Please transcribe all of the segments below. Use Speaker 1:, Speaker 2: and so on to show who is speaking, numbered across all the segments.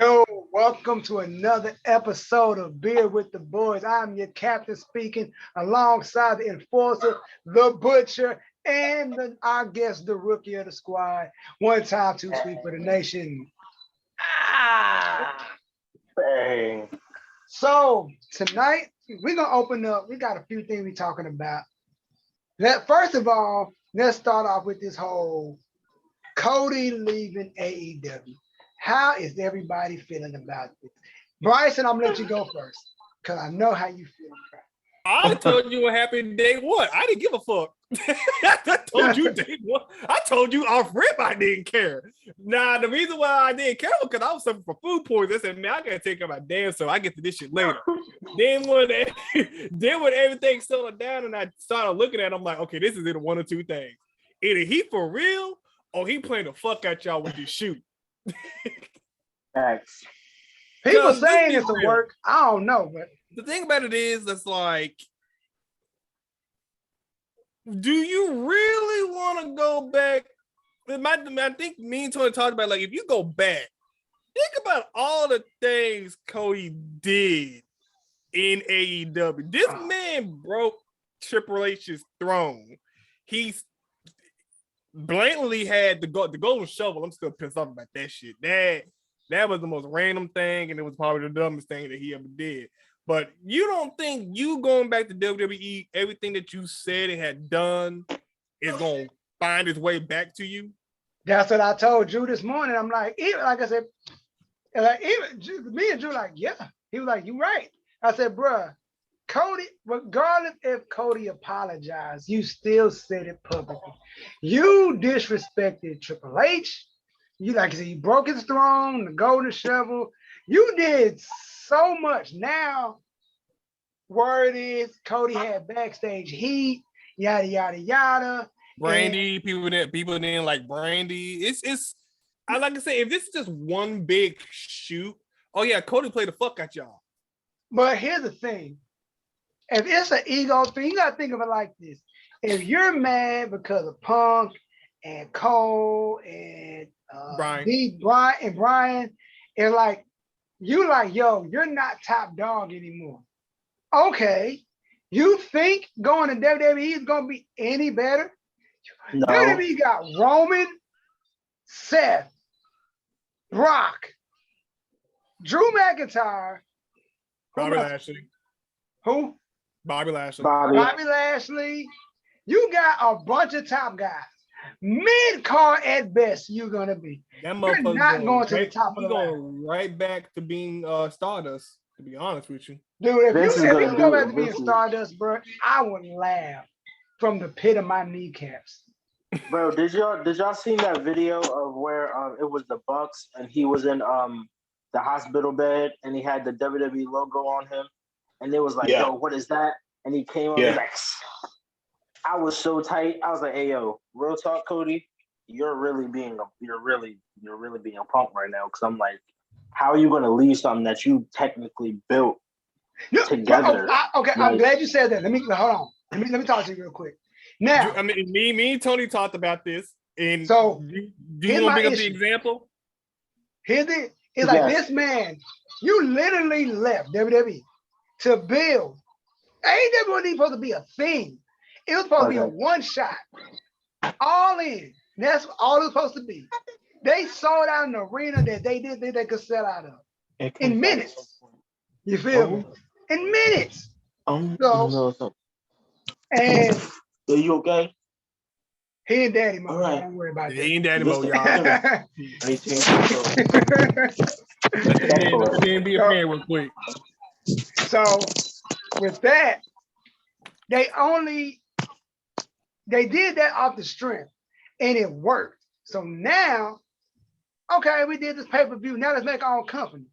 Speaker 1: Yo, welcome to another episode of Beer with the Boys. I'm your captain speaking alongside the enforcer, the Butcher, and our guest, the rookie of the squad. One time, too sweet for the nation.
Speaker 2: Bang.
Speaker 1: So tonight, we're going to open up. We got a few things we're talking about. First of all, let's start off with this whole Cody leaving AEW. How is everybody feeling about this? Bryson, I'm gonna let you go first because I know how you feel.
Speaker 3: I told you what happened day one. I didn't give a fuck. I told you day one. I told you off rip I didn't care. Now, the reason why I didn't care was because I was suffering from food poisoning. I said, man, I gotta take care of my damn so I get to this shit later. then when everything settled down and I started looking at it, I'm like, okay, this is either one or two things. Either he for real or he playing the fuck at y'all with this shoot.
Speaker 2: Thanks.
Speaker 1: People saying it's a work. I don't know, but
Speaker 3: the thing about it is, it's like, do you really want to go back? I think me and Tony talked about, like, if you go back, think about all the things Cody did in AEW. This man broke Triple H's throne. He's blatantly had the golden shovel. I'm still pissed off about that shit. That was the most random thing, and it was probably the dumbest thing that he ever did. But you don't think you going back to WWE, everything that you said and had done is going to find its way back to you?
Speaker 1: That's what I told Drew this morning. I'm like, even like I said, me and Drew like, yeah. He was like, you right. I said, bruh, Cody, regardless if Cody apologized, you still said it publicly. You disrespected Triple H. You, like I said, you broke his throne, the golden shovel. You did so much. Now, word is Cody had backstage heat, yada yada yada.
Speaker 3: Brandy, people didn't like Brandy. It's I like to say, if this is just one big shoot, oh yeah, Cody played the fuck at y'all.
Speaker 1: But here's the thing. If it's an ego thing, you gotta think of it like this. If you're mad because of Punk and Cole and Brian, it's like you like, yo, you're not top dog anymore. Okay, you think going to WWE is gonna be any better?
Speaker 2: No.
Speaker 1: WWE got Roman, Seth, Brock, Drew McIntyre,
Speaker 3: Bobby Lashley.
Speaker 1: Who?
Speaker 3: Bobby Lashley.
Speaker 1: Bobby Lashley. You got a bunch of top guys. Mid-card at best, you're going to be. You're not going to the top of the line.
Speaker 3: Going right back to being Stardust, to be honest with you.
Speaker 1: Dude, if you go back to being Stardust, bro, I would laugh from the pit of my kneecaps.
Speaker 2: Bro, did y'all see that video of where it was the Bucks and he was in the hospital bed and he had the WWE logo on him? And it was like, yo, what is that? And he came up and like, I was so tight. I was like, hey, yo, real talk, Cody, you're really being a punk right now. Cause I'm like, how are you going to leave something that you technically built together?
Speaker 1: I'm glad you said that. Hold on. Let me talk to you real quick. Now,
Speaker 3: I mean, me and Tony talked about this. And
Speaker 1: so
Speaker 3: do you want to bring up the example?
Speaker 1: It's like this man, you literally left WWE to build. AEW wasn't even supposed to be a thing. It was supposed to be a one shot, all in. That's all it was supposed to be. They sold out an arena that they could sell out of in minutes. You feel me? In minutes. And
Speaker 2: are you okay?
Speaker 1: He ain't daddy mode.
Speaker 2: Right.
Speaker 1: Don't worry about that.
Speaker 3: He ain't daddy mode, y'all. Let me be a fan real quick.
Speaker 1: So with that, they did that off the strength and it worked. So now, okay, we did this pay-per-view. Now let's make our own company.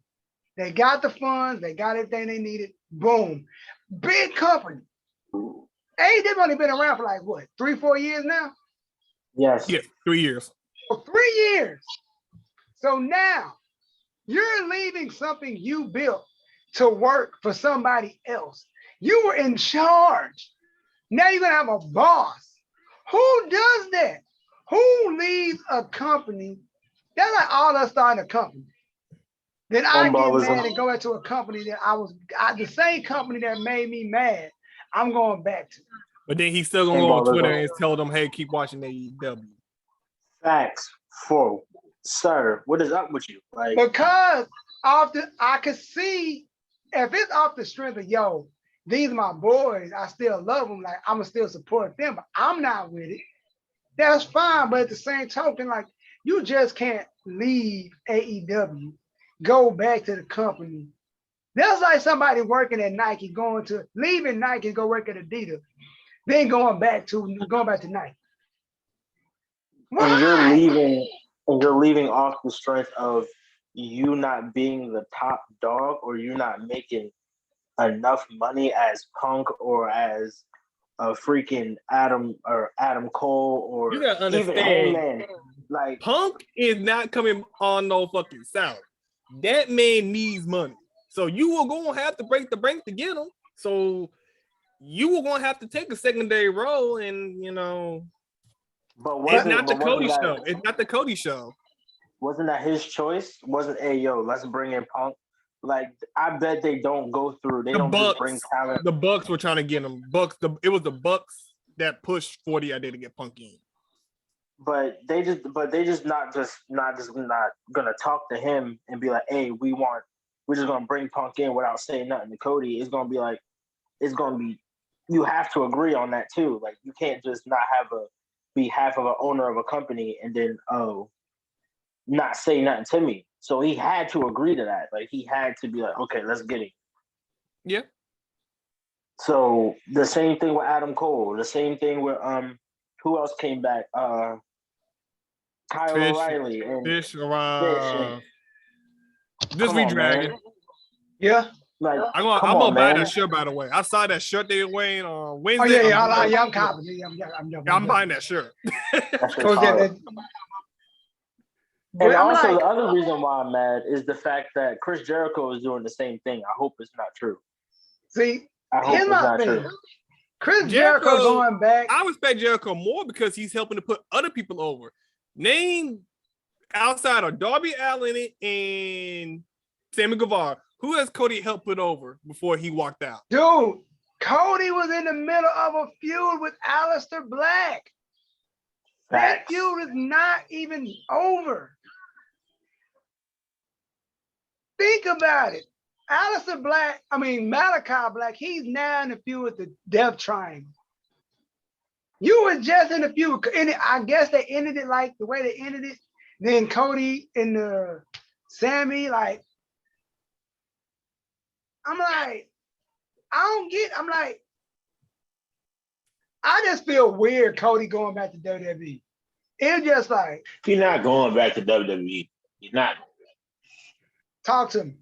Speaker 1: They got the funds, they got everything they needed. Boom. Big company. AEW only been around for like what, 3-4 years now?
Speaker 2: Yes.
Speaker 3: Yeah, 3 years.
Speaker 1: For 3 years. So now you're leaving something you built to work for somebody else. You were in charge. Now you're going to have a boss. Who does that? Who leads a company? That's like all us starting a company. Then I get mad and go into a company that the same company that made me mad, I'm going back to.
Speaker 3: But then he's still gonna go on Twitter and tell them, hey, keep watching AEW.
Speaker 2: Facts. Sir, what is up with you? Like,
Speaker 1: because I could see if it's off the strength of these are my boys, I still love them, like I'ma still support them, but I'm not with it. That's fine, but at the same token, like you just can't leave AEW, go back to the company. That's like somebody working at Nike leaving Nike and go work at Adidas, then going back to Nike. Why?
Speaker 2: And you're leaving off the strength of you not being the top dog, or you not making enough money as Punk or as a freaking Adam Cole or
Speaker 3: you gotta
Speaker 2: even
Speaker 3: understand,
Speaker 2: Heyman. Like
Speaker 3: Punk is not coming on no fucking salary. That man needs money, so you are gonna have to break the bank to get him. So you were gonna have to take a secondary role, and
Speaker 2: but
Speaker 3: it's not the Cody show. It's not the Cody show.
Speaker 2: Wasn't that his choice? Wasn't let's bring in Punk? Like, I bet they don't go through. They don't just bring talent.
Speaker 3: The Bucks were trying to get him. It was the Bucks that pushed 40 idea to get Punk in.
Speaker 2: But they just not gonna talk to him and be like, hey, we're just gonna bring Punk in without saying nothing to Cody. It's gonna be you have to agree on that too. Like, you can't just not be half of an owner of a company and then not say nothing to me. So he had to agree to that. Like, he had to be like, okay, let's get him.
Speaker 3: Yeah.
Speaker 2: So the same thing with Adam Cole. The same thing with who else came back? Kyle O'Reilly and
Speaker 3: Fish.
Speaker 2: This
Speaker 3: week Dragon.
Speaker 1: Yeah.
Speaker 2: Like,
Speaker 3: I'm gonna buy that shirt, by the way. I saw that shirt they were wearing on Wednesday.
Speaker 1: Oh yeah, I'm confident.
Speaker 3: I'm buying that shirt.
Speaker 2: And also, the other reason why I'm mad is the fact that Chris Jericho is doing the same thing. I hope it's not true.
Speaker 1: See,
Speaker 2: I hope it's not true.
Speaker 1: Chris Jericho going back.
Speaker 3: I respect Jericho more because he's helping to put other people over. Name outside of Darby Allin and Sammy Guevara, who has Cody helped put over before he walked out?
Speaker 1: Dude, Cody was in the middle of a feud with Aleister Black. That feud is not even over. Think about it. Malachi Black, he's now in the feud with the Death Triangle. You were just in the feud. I guess they ended it like the way they ended it. Then Cody and Sammy, like, I'm like, I just feel weird Cody going back to WWE. It's just like,
Speaker 4: he's not going back to WWE. He's not.
Speaker 1: Talk to me.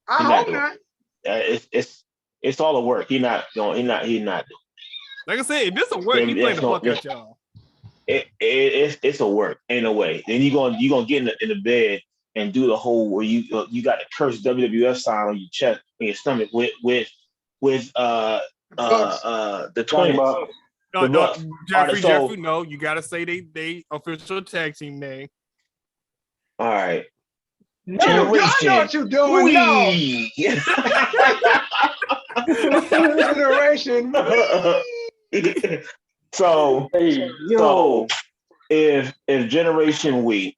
Speaker 1: I hope not.
Speaker 4: It's all a work. He's not doing.
Speaker 3: Like I said, if this a work, he playing the fuck out y'all.
Speaker 4: It's a work in a way. Then you gonna get in the bed and do the whole where you got the cursed WWF sign on your chest, on your stomach with the twins.
Speaker 3: No, Jeffrey, no, you gotta say they official tag team name.
Speaker 4: All right.
Speaker 1: No, I know what you're doing. Generation.
Speaker 4: So if Generation We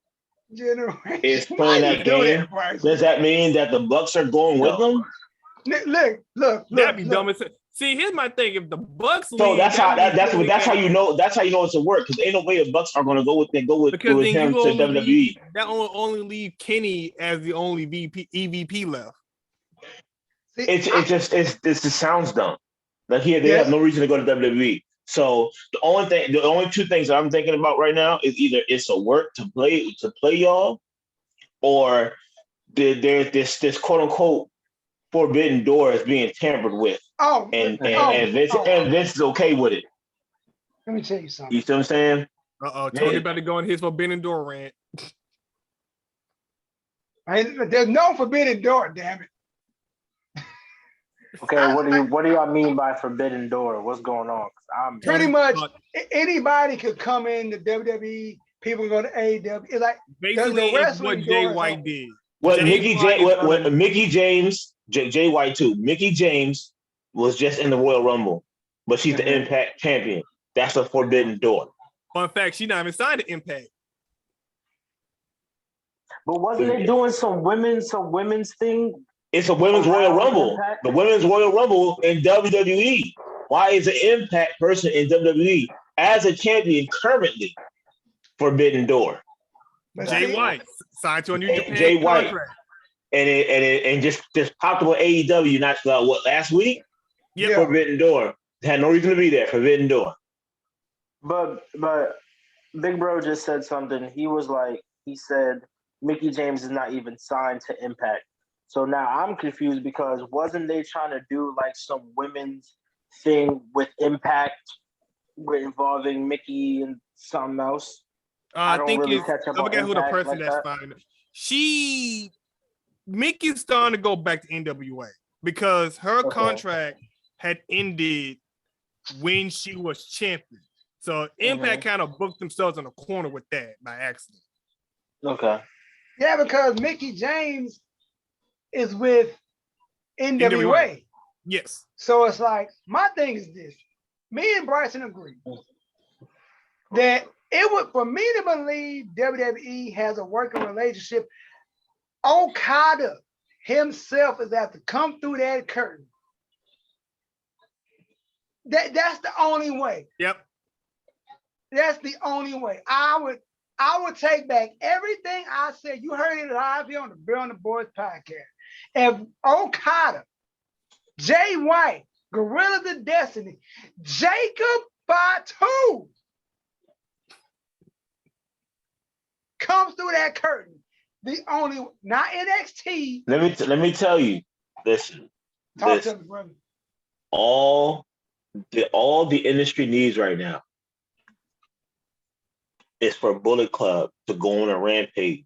Speaker 4: is playing that game, does that mean that the Bucks are going with them?
Speaker 1: Look.
Speaker 3: That'd be dumb as. See, here's my thing: if the Bucks leave,
Speaker 4: so that's how you know it's a work, because ain't no way the Bucks are going to go with him to WWE.
Speaker 3: That only leave Kenny as the only EVP left.
Speaker 4: It just sounds dumb. Like they have no reason to go to WWE. So the only two things that I'm thinking about right now is either it's a work to play y'all, or there's this quote unquote forbidden door is being tampered with. And Vince is okay with it.
Speaker 1: Let me tell you something.
Speaker 4: You see what I'm saying?
Speaker 3: Tony about to go on his forbidden door rant.
Speaker 1: There's no forbidden door, damn it.
Speaker 2: Okay, what do y'all mean by forbidden door? What's going on?
Speaker 1: Pretty much anybody could come in the WWE. People go to AEW. It's like
Speaker 3: basically
Speaker 1: the wrestling
Speaker 3: what Jay White did.
Speaker 4: What
Speaker 3: Jay
Speaker 4: Mickey
Speaker 3: White
Speaker 4: J
Speaker 3: is
Speaker 4: what
Speaker 3: gonna-
Speaker 4: Mickey James, Jay White too. Mickey James was just in the Royal Rumble, but she's the Impact champion. That's a forbidden door.
Speaker 3: Fun fact, she not even signed to Impact.
Speaker 2: But wasn't they doing some women's thing?
Speaker 4: It's a women's Royal
Speaker 2: Around
Speaker 4: Rumble.
Speaker 2: Impact?
Speaker 4: The women's Royal Rumble in WWE. Why is an Impact person in WWE as a champion currently forbidden door?
Speaker 1: But
Speaker 3: Jay
Speaker 1: see,
Speaker 3: White signed to a New Japan
Speaker 4: Jay White.
Speaker 3: contract.
Speaker 4: And just popped up with AEW not last week?
Speaker 3: Yep.
Speaker 1: Yeah.
Speaker 4: Forbidden door. Had no reason to be there. Forbidden door.
Speaker 2: But Big Bro just said something. He said Mickey James is not even signed to Impact. So now I'm confused because wasn't they trying to do like some women's thing with Impact involving Mickey and something else?
Speaker 3: I
Speaker 2: don't
Speaker 3: think
Speaker 2: really
Speaker 3: it's,
Speaker 2: catch up
Speaker 3: I
Speaker 2: on
Speaker 3: forget who the
Speaker 2: Impact
Speaker 3: person
Speaker 2: like
Speaker 3: that's
Speaker 2: that.
Speaker 3: fine. Mickey's starting to go back to NWA because her contract had ended when she was champion. So Impact kind of booked themselves in a corner with that by accident.
Speaker 2: Okay.
Speaker 1: Yeah, because Mickey James is with NWA.
Speaker 3: Yes.
Speaker 1: So it's like, my thing is this. Me and Bryson agree that it would, for me to believe WWE has a working relationship, Okada himself is have to come through that curtain. That's the only way.
Speaker 3: Yep.
Speaker 1: That's the only way. I would take back everything I said. You heard it live here on the Bill and the Boys podcast. If Okada, Jay White, Gorillas of Destiny, Jacob Fatu comes through that curtain, the only, not NXT.
Speaker 4: Let me tell you. Listen.
Speaker 1: Talk to me, brother.
Speaker 4: All the industry needs right now is for Bullet Club to go on a rampage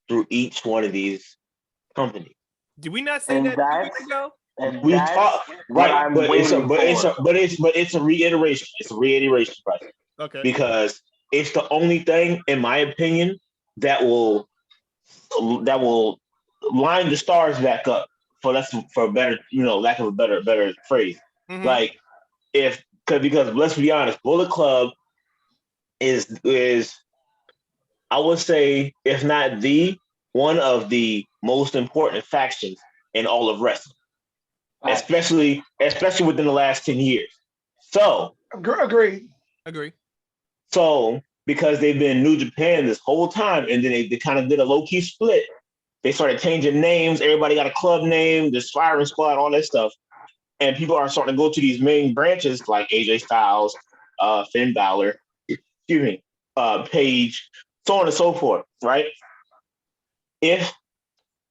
Speaker 4: through each one of these companies.
Speaker 3: Did we not say that 2 weeks ago?
Speaker 4: We talk right, but it's a reiteration. It's a reiteration, right?
Speaker 3: Okay.
Speaker 4: Because it's the only thing, in my opinion, that will line the stars back up for a better, lack of a better phrase.
Speaker 3: Mhm.
Speaker 4: Like because let's be honest, Bullet Club is I would say, if not the one of the most important factions in all of wrestling, especially within the last 10 years. So
Speaker 1: Agreed.
Speaker 4: So because they've been in New Japan this whole time, and then they kind of did a low-key split. They started changing names. Everybody got a club name, the Firing Squad, all that stuff. And people are starting to go to these main branches like AJ Styles, Finn Balor, Paige, so on and so forth, right? If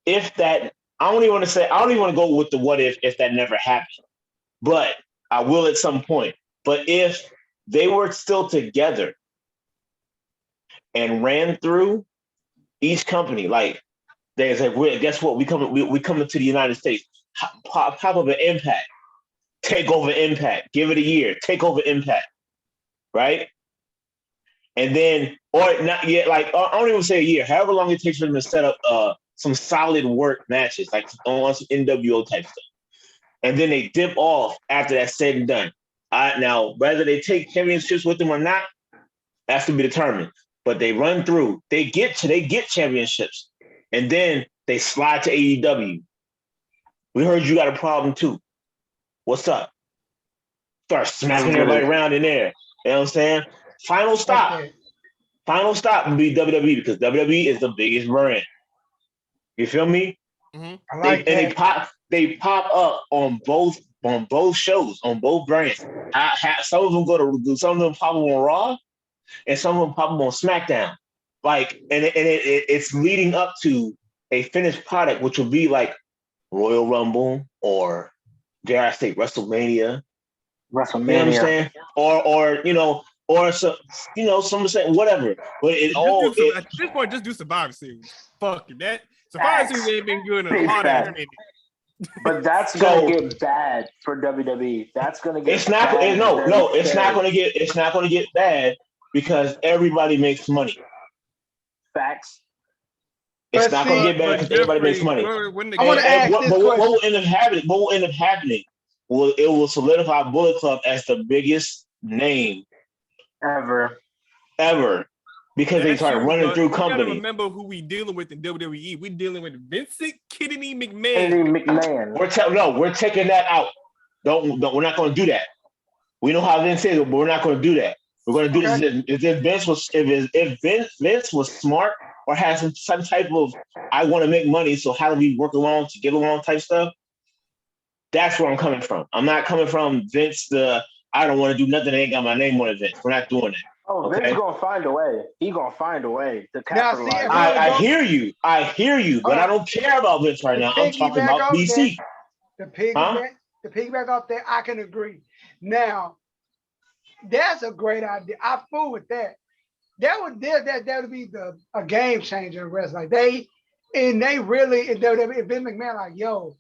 Speaker 4: that, I don't even want to go with the what if that never happened, but I will at some point. But if they were still together and ran through each company, like there's like, guess what? We coming to the United States. Pop up an Impact, take over Impact, give it a year, take over Impact, right? And then, or not yet, like I don't even say a year, however long it takes for them to set up some solid work matches, like on some NWO type stuff. And then they dip off after that's said and done. Now, whether they take championships with them or not, that's to be determined. But they run through, they get championships, and then they slide to AEW. We heard you got a problem too. What's up? Start smacking everybody around in there. You know what I'm saying? Final stop would be WWE, because WWE is the biggest brand. You feel me?
Speaker 3: Mm-hmm.
Speaker 1: I like that.
Speaker 4: They pop up on both shows, on both brands. Some of them pop up on Raw, and some of them pop up on SmackDown. Like, and it's leading up to a finished product, which will be like Royal Rumble, or dare I say WrestleMania. You know what I'm saying? Or some saying whatever. But
Speaker 3: at this point, just do Survivor Series. Fuck it. That Survivor Series ain't been good in a hard ass minute.
Speaker 2: But that's gonna get bad for WWE. That's gonna get
Speaker 4: it's not
Speaker 2: bad.
Speaker 4: It's not gonna get bad because everybody makes money.
Speaker 2: Facts.
Speaker 4: It's not going to get better because everybody makes money.
Speaker 1: I want to ask this question.
Speaker 4: What will end up happening? What will end up happening? It will solidify Bullet Club as the biggest name
Speaker 2: ever,
Speaker 4: because they started running through companies.
Speaker 3: You gotta remember who we dealing with in WWE. We dealing with Vincent Kennedy McMahon.
Speaker 4: We're taking that out. Don't. We're not going to do that. We know how Vince is, but we're not going to do that. We're going to do this. If Vince was smart or had some type of I want to make money, so how do we work along to get along type stuff? That's where I'm coming from. I'm not coming from Vince. I don't want to do nothing that ain't got my name on it. Vince. We're not doing that.
Speaker 2: Oh, okay? Vince gonna find a way. He gonna find a way to capitalize.
Speaker 4: I hear you, but I don't care about Vince right now. I'm talking about DC.
Speaker 1: The piggyback off that, I can agree. Now, that's a great idea. I fool with that. That would be a game changer in wrestling. Like they really if Vince McMahon like, yo,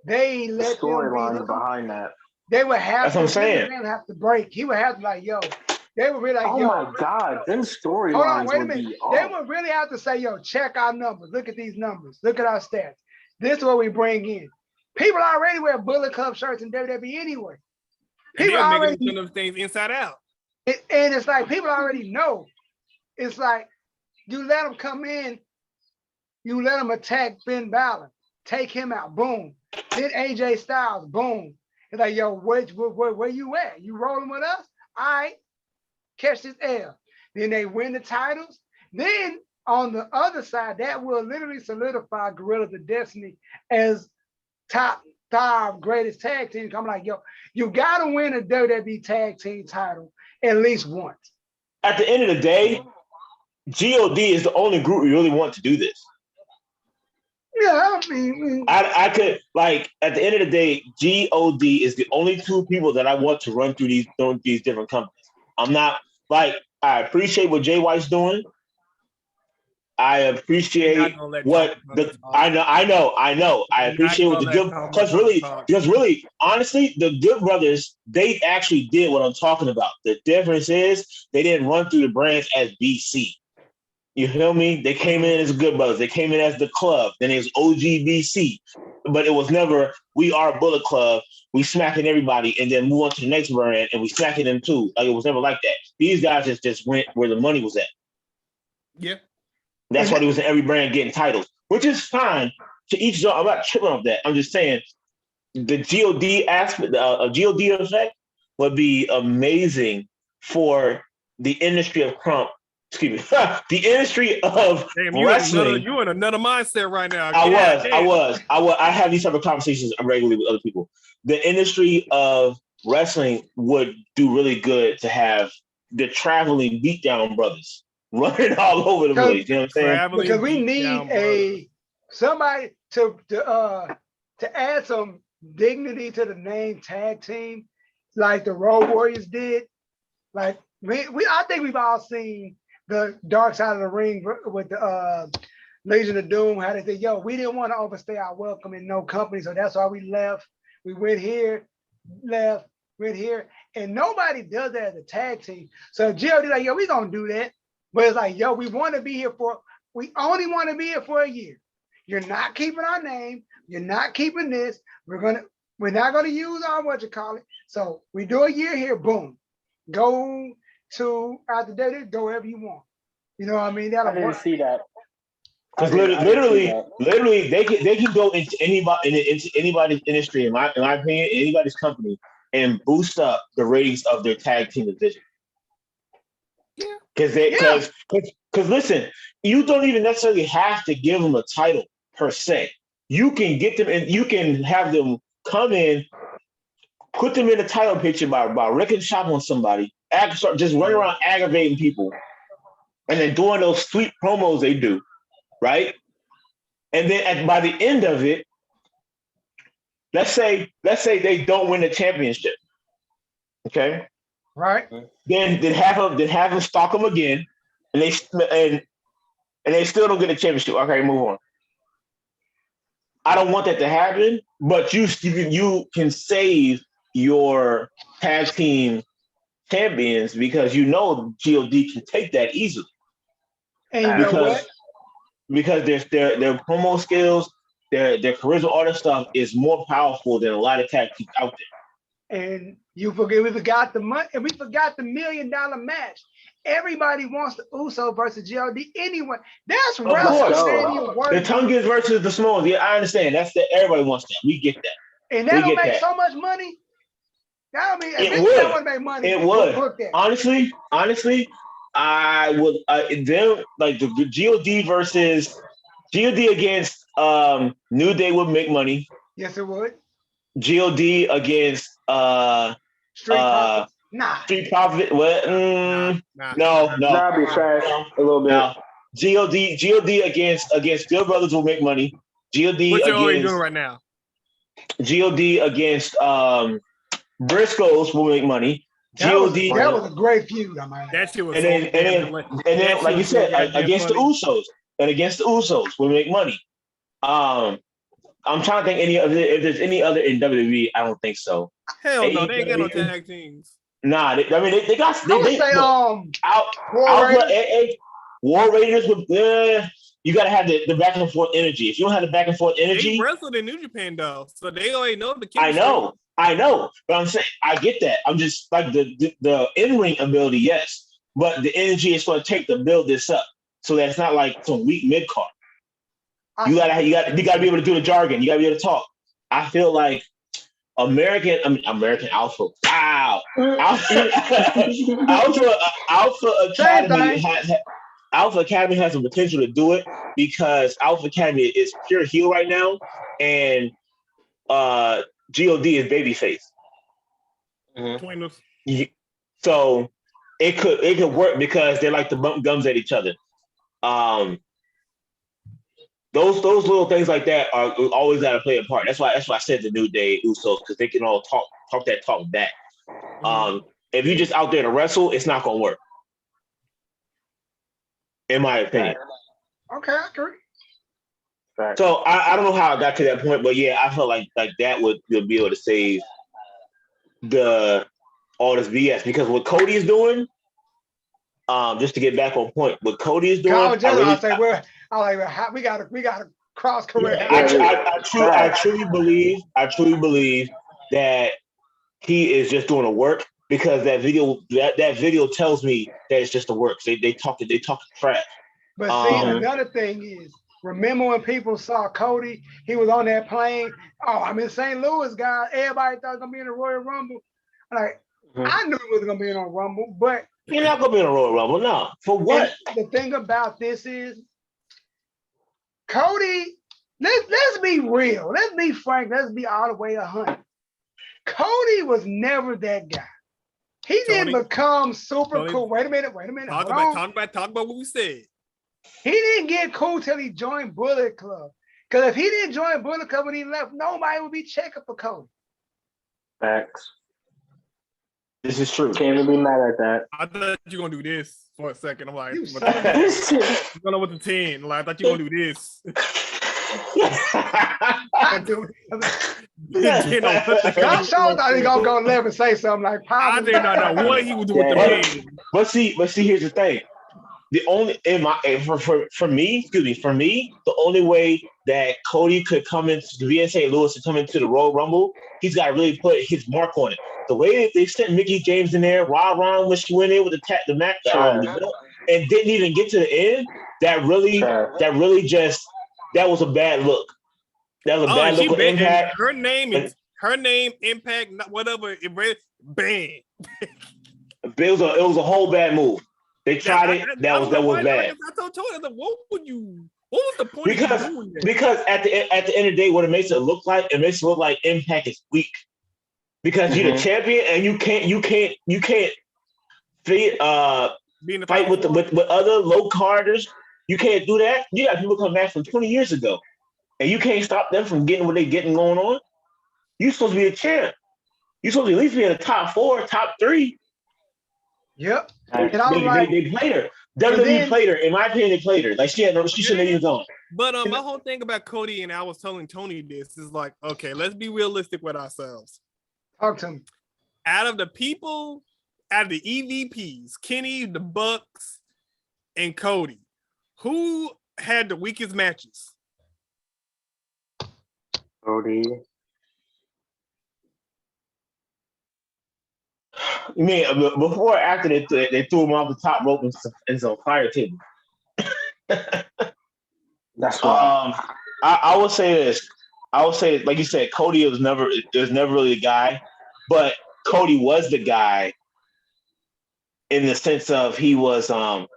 Speaker 1: they let them
Speaker 2: storylines behind that.
Speaker 1: They would have
Speaker 4: That's what I'm saying.
Speaker 1: Vince have to break. He would have to like, yo. They would really like,
Speaker 2: oh my God, them storylines would be off.
Speaker 1: They would really have to say, yo, check our numbers. Look at these numbers. Look at our stats. This is what we bring in. People already wear Bullet Club shirts in WWE anyway. People already
Speaker 3: making those things inside out.
Speaker 1: And it's like people already know. It's like you let them come in, you let them attack Finn Balor, take him out, boom. Then AJ Styles, boom. It's like, yo, where you at? You rolling with us? All right. Catch this L. Then they win the titles. Then on the other side, that will literally solidify Guerrillas of Destiny as top 5 greatest tag teams. I'm like, yo, you gotta win a WWE tag team title at least once.
Speaker 4: At the end of the day, God is the only group we really want to do this.
Speaker 1: Yeah, I mean,
Speaker 4: I could like at the end of the day, God is the only 2 people that I want to run through these different companies. I'm not like I appreciate what Jay White's doing. I appreciate what I know. I appreciate what the good because really, honestly, the Good Brothers, they actually did what I'm talking about. The difference is they didn't run through the brands as BC. You feel me? They came in as Good Brothers. They came in as the club. Then it was OGBC. But it was never, we are Bullet Club. We smacking everybody and then move on to the next brand and we smacking them too. Like it was never like that. These guys just went where the money was at.
Speaker 3: Yeah.
Speaker 4: That's why he was in every brand getting titles, which is fine to each zone. I'm not tripping off that. I'm just saying the God aspect, a God effect would be amazing for the industry of the industry of wrestling.
Speaker 3: You in another mindset right now.
Speaker 4: I have these type of conversations regularly with other people. The industry of wrestling would do really good to have the traveling beatdown brothers running all over the place. You know what I'm saying?
Speaker 1: Because we need somebody to add some dignity to the name tag team, like the Road Warriors did. Like I think we've all seen the Dark Side of the Ring with the Legion of Doom. How they say, yo, we didn't want to overstay our welcome in no company, so that's why we left. We went here, left, went here, and nobody does that as a tag team. So GOD like, yo, we gonna do that. But it's like, yo, we only want to be here for a year. You're not keeping our name. You're not keeping this. We're not gonna use our whatchamacallit. So we do a year here, boom. Go to after that, go wherever you want. You know what I mean?
Speaker 2: I didn't see that.
Speaker 4: Because literally, they can go into anybody's industry, in my opinion, anybody's company, and boost up the ratings of their tag team division. Because listen, you don't even necessarily have to give them a title per se. You can get them and you can have them come in, put them in the title picture by wrecking shop on somebody, start just running around aggravating people, and then doing those sweet promos they do, right? And then by the end of it, let's say they don't win the championship, okay?
Speaker 1: Right.
Speaker 4: Then have them stalk them again, and they still don't get a championship. Okay, move on. I don't want that to happen, but you can save your tag team champions because you know God can take that easily.
Speaker 1: And you know what?
Speaker 4: because their promo skills, their charisma, all that stuff is more powerful than a lot of tag teams out there.
Speaker 1: And we forgot the money, and we forgot the $1 million match. Everybody wants the Uso versus GLD anyway. That's WrestleMania worthy.
Speaker 4: The Tungans versus the Smalls. Yeah, I understand. Everybody wants that. We get that.
Speaker 1: And that'll make so much money. That'll be
Speaker 4: it would.
Speaker 1: Want to make money.
Speaker 4: It would. Honestly, I would. Them like the GOD versus GOD against New Day would make money.
Speaker 1: Yes, it would.
Speaker 4: GOD against
Speaker 1: Street Profits.
Speaker 4: Street Profit. Well, no.
Speaker 2: That'd be trash a little bit.
Speaker 4: No. GOD against Steel Brothers will make money. GOD
Speaker 3: what you already doing right now?
Speaker 4: GOD against Briscoes will make money.
Speaker 1: That was a great feud.
Speaker 3: That shit was.
Speaker 4: And then, like you said, against the Usos will make money. I'm trying to think if there's any other in WWE. I don't think so.
Speaker 3: Hell no, they ain't got no tag teams.
Speaker 4: Nah, they got. War Raiders with. You gotta have the back and forth energy. If you don't have the back and forth energy,
Speaker 3: they wrestled in New Japan though, so they already know the.
Speaker 4: I know, but I'm saying I get that. I'm just like the in-ring ability, yes, but the energy is going to take to build this up, so that it's not like some weak mid card. You gotta be able to do the jargon. You gotta be able to talk. I feel like American Alpha. Wow, Alpha Academy has the potential to do it because Alpha Academy is pure heel right now, and GOD is babyface.
Speaker 3: Mm-hmm.
Speaker 4: So it could work because they like to bump gums at each other. Those little things like that are always got to play a part. That's why I said the New Day Usos, because they can all talk that talk back. If you're just out there to wrestle, it's not gonna work, in my opinion.
Speaker 1: Okay, I agree.
Speaker 2: Right.
Speaker 4: So I don't know how I got to that point, but yeah, I felt like that would be able to save all this BS, because what Cody is doing, just to get back on point, what Cody is doing,
Speaker 1: we gotta cross correct.
Speaker 4: I truly believe that he is just doing the work, because that video tells me that it's just the work. They talk trash.
Speaker 1: But see, another thing is, remember when people saw Cody, he was on that plane. Oh, I'm in St. Louis, guys. Everybody thought he was gonna be in the Royal Rumble. Like, I knew he wasn't gonna be in a Rumble, but
Speaker 4: you're not gonna be in a Royal Rumble, no. For what?
Speaker 1: The thing about this is, Cody, let's be real. Let's be frank. Let's be all the way 100. Cody was never that guy. He didn't become super cool. Wait a minute.
Speaker 3: Talk about what we said.
Speaker 1: He didn't get cool till he joined Bullet Club. Because if he didn't join Bullet Club when he left, nobody would be checking for Cody.
Speaker 2: Facts.
Speaker 4: This is true.
Speaker 2: Can't even be mad at that.
Speaker 3: I thought you were gonna do this for a second. I'm like, you going on with the 10. Like, I thought you were gonna do this.
Speaker 1: Y'all sure thought he gonna go left and say something like,
Speaker 3: I did not know what he would do with the 10.
Speaker 4: But see, here's the thing. The only for me, the only way that Cody could come into the VN St. Louis to come into the Royal Rumble, he's got to really put his mark on it. The way that they sent Mickie James in there, Ron when she went in with the match, and didn't even get to the end, that was a bad look. That was a bad look. Impact.
Speaker 3: Her name, Impact, whatever. It bang.
Speaker 4: It was a whole bad move. They tried it. That was bad.
Speaker 3: I told Tony, what was the point?
Speaker 4: Because at the end of the day, what it makes it look like, Impact is weak. Because you're the champion and you can't fight with other low carders. You can't do that. You got people come back from 20 years ago, and you can't stop them from getting what they're getting going on. You're supposed to be a champ. You're supposed to at least be in the top 4, top 3.
Speaker 1: Yep.
Speaker 4: And they played her. WWE played her. In my opinion, they played her. Like she shouldn't have even gone.
Speaker 3: But my whole thing about Cody, and I was telling Tony this, is like, okay, let's be realistic with ourselves.
Speaker 1: Talk to him.
Speaker 3: Out of the EVPs, Kenny, the Bucks, and Cody, who had the weakest matches?
Speaker 2: Cody.
Speaker 4: You mean before or after they threw him off the top rope and some fire table?
Speaker 2: That's why.
Speaker 4: I will say this. I will say, like you said, Cody was never really the guy, but Cody was the guy in the sense of he was a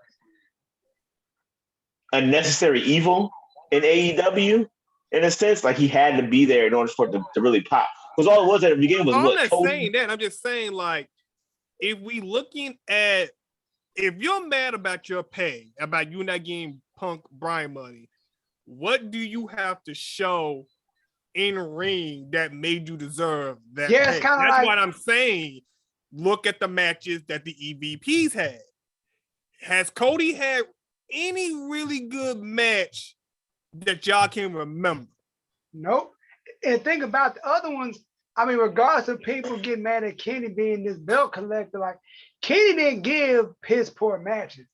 Speaker 4: necessary evil in AEW in a sense. Like he had to be there in order for it to really pop. Because all it was at the beginning was
Speaker 3: I'm
Speaker 4: what
Speaker 3: not
Speaker 4: Cody.
Speaker 3: saying that. I'm just saying, like, if you're mad about your pay, about you not getting Punk Brian money, what do you have to show in ring that made you deserve that
Speaker 1: Yeah,
Speaker 3: pay?
Speaker 1: it's kind of
Speaker 3: That's
Speaker 1: like
Speaker 3: what I'm saying. Look at the matches that the EVPs had. Has Cody had any really good match that y'all can remember?
Speaker 1: nope. And think about the other ones. I mean, regardless of people getting mad at Kenny being this belt collector, like Kenny didn't give piss poor matches.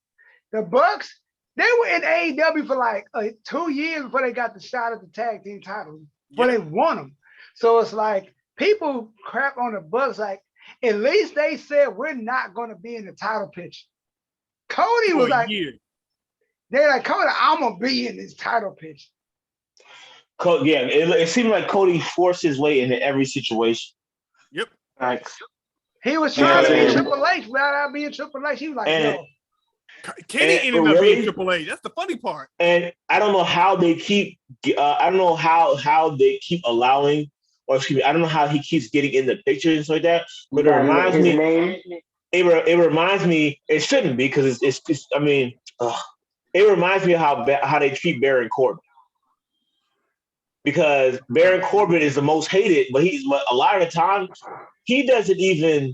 Speaker 1: The Bucks, they were in AEW for like 2 years before they got the shot at the tag team title, but they won them. So it's like people crap on the Bucks. Like at least they said we're not going to be in the title picture. Cody was like, they're like, Cody, I'm gonna be in this title picture.
Speaker 4: Yeah, it seemed like Cody forced his way into every situation.
Speaker 3: Yep.
Speaker 2: Like,
Speaker 1: he was trying to be Triple H without being Triple H. He was like, no.
Speaker 3: Kenny ended up being Triple H. That's the funny part.
Speaker 4: And I don't know how they keep. I don't know how they keep allowing, or excuse me, I don't know how he keeps getting in the pictures and stuff like that. But it reminds me. It reminds me. It shouldn't be because it's I mean, it reminds me of how they treat Baron Corbin. Because Baron Corbin is the most hated, but a lot of the time he doesn't even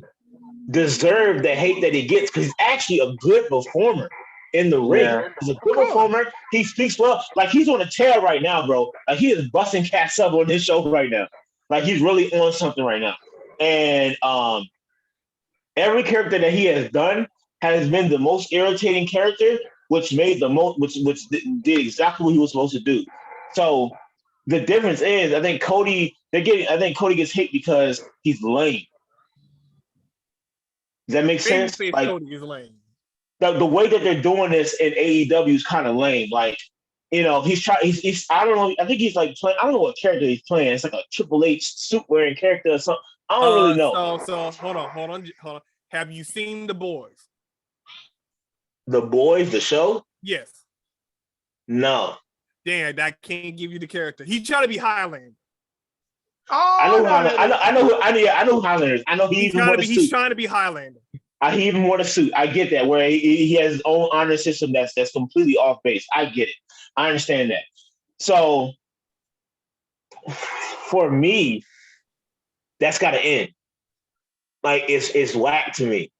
Speaker 4: deserve the hate that he gets because he's actually a good performer in the ring. Yeah. He's a good performer. He speaks well. Like he's on a tear right now, bro. Like he is busting cats up on his show right now. Like he's really on something right now. And every character that he has done has been the most irritating character, which made the most, which did exactly what he was supposed to do. So. The difference is, I think Cody gets hate because he's lame. Does that make sense? Like,
Speaker 3: Cody is lame.
Speaker 4: The way that they're doing this in AEW is kind of lame. Like, you know, he's I don't know. I think he's like playing. I don't know what character he's playing. It's like a Triple H suit wearing character or something. I don't really know.
Speaker 3: So hold on. Have you seen The Boyz?
Speaker 4: The Boyz, the show?
Speaker 3: Yes.
Speaker 4: No.
Speaker 3: Damn, I can't give you the character. He's trying to be Highlander.
Speaker 1: I know
Speaker 4: Highlander is. I know he's
Speaker 3: trying to be Highlander.
Speaker 4: He even wore the suit. I get that. Where he has his own honor system that's completely off base. I get it. I understand that. So for me, that's got to end. Like it's whack to me.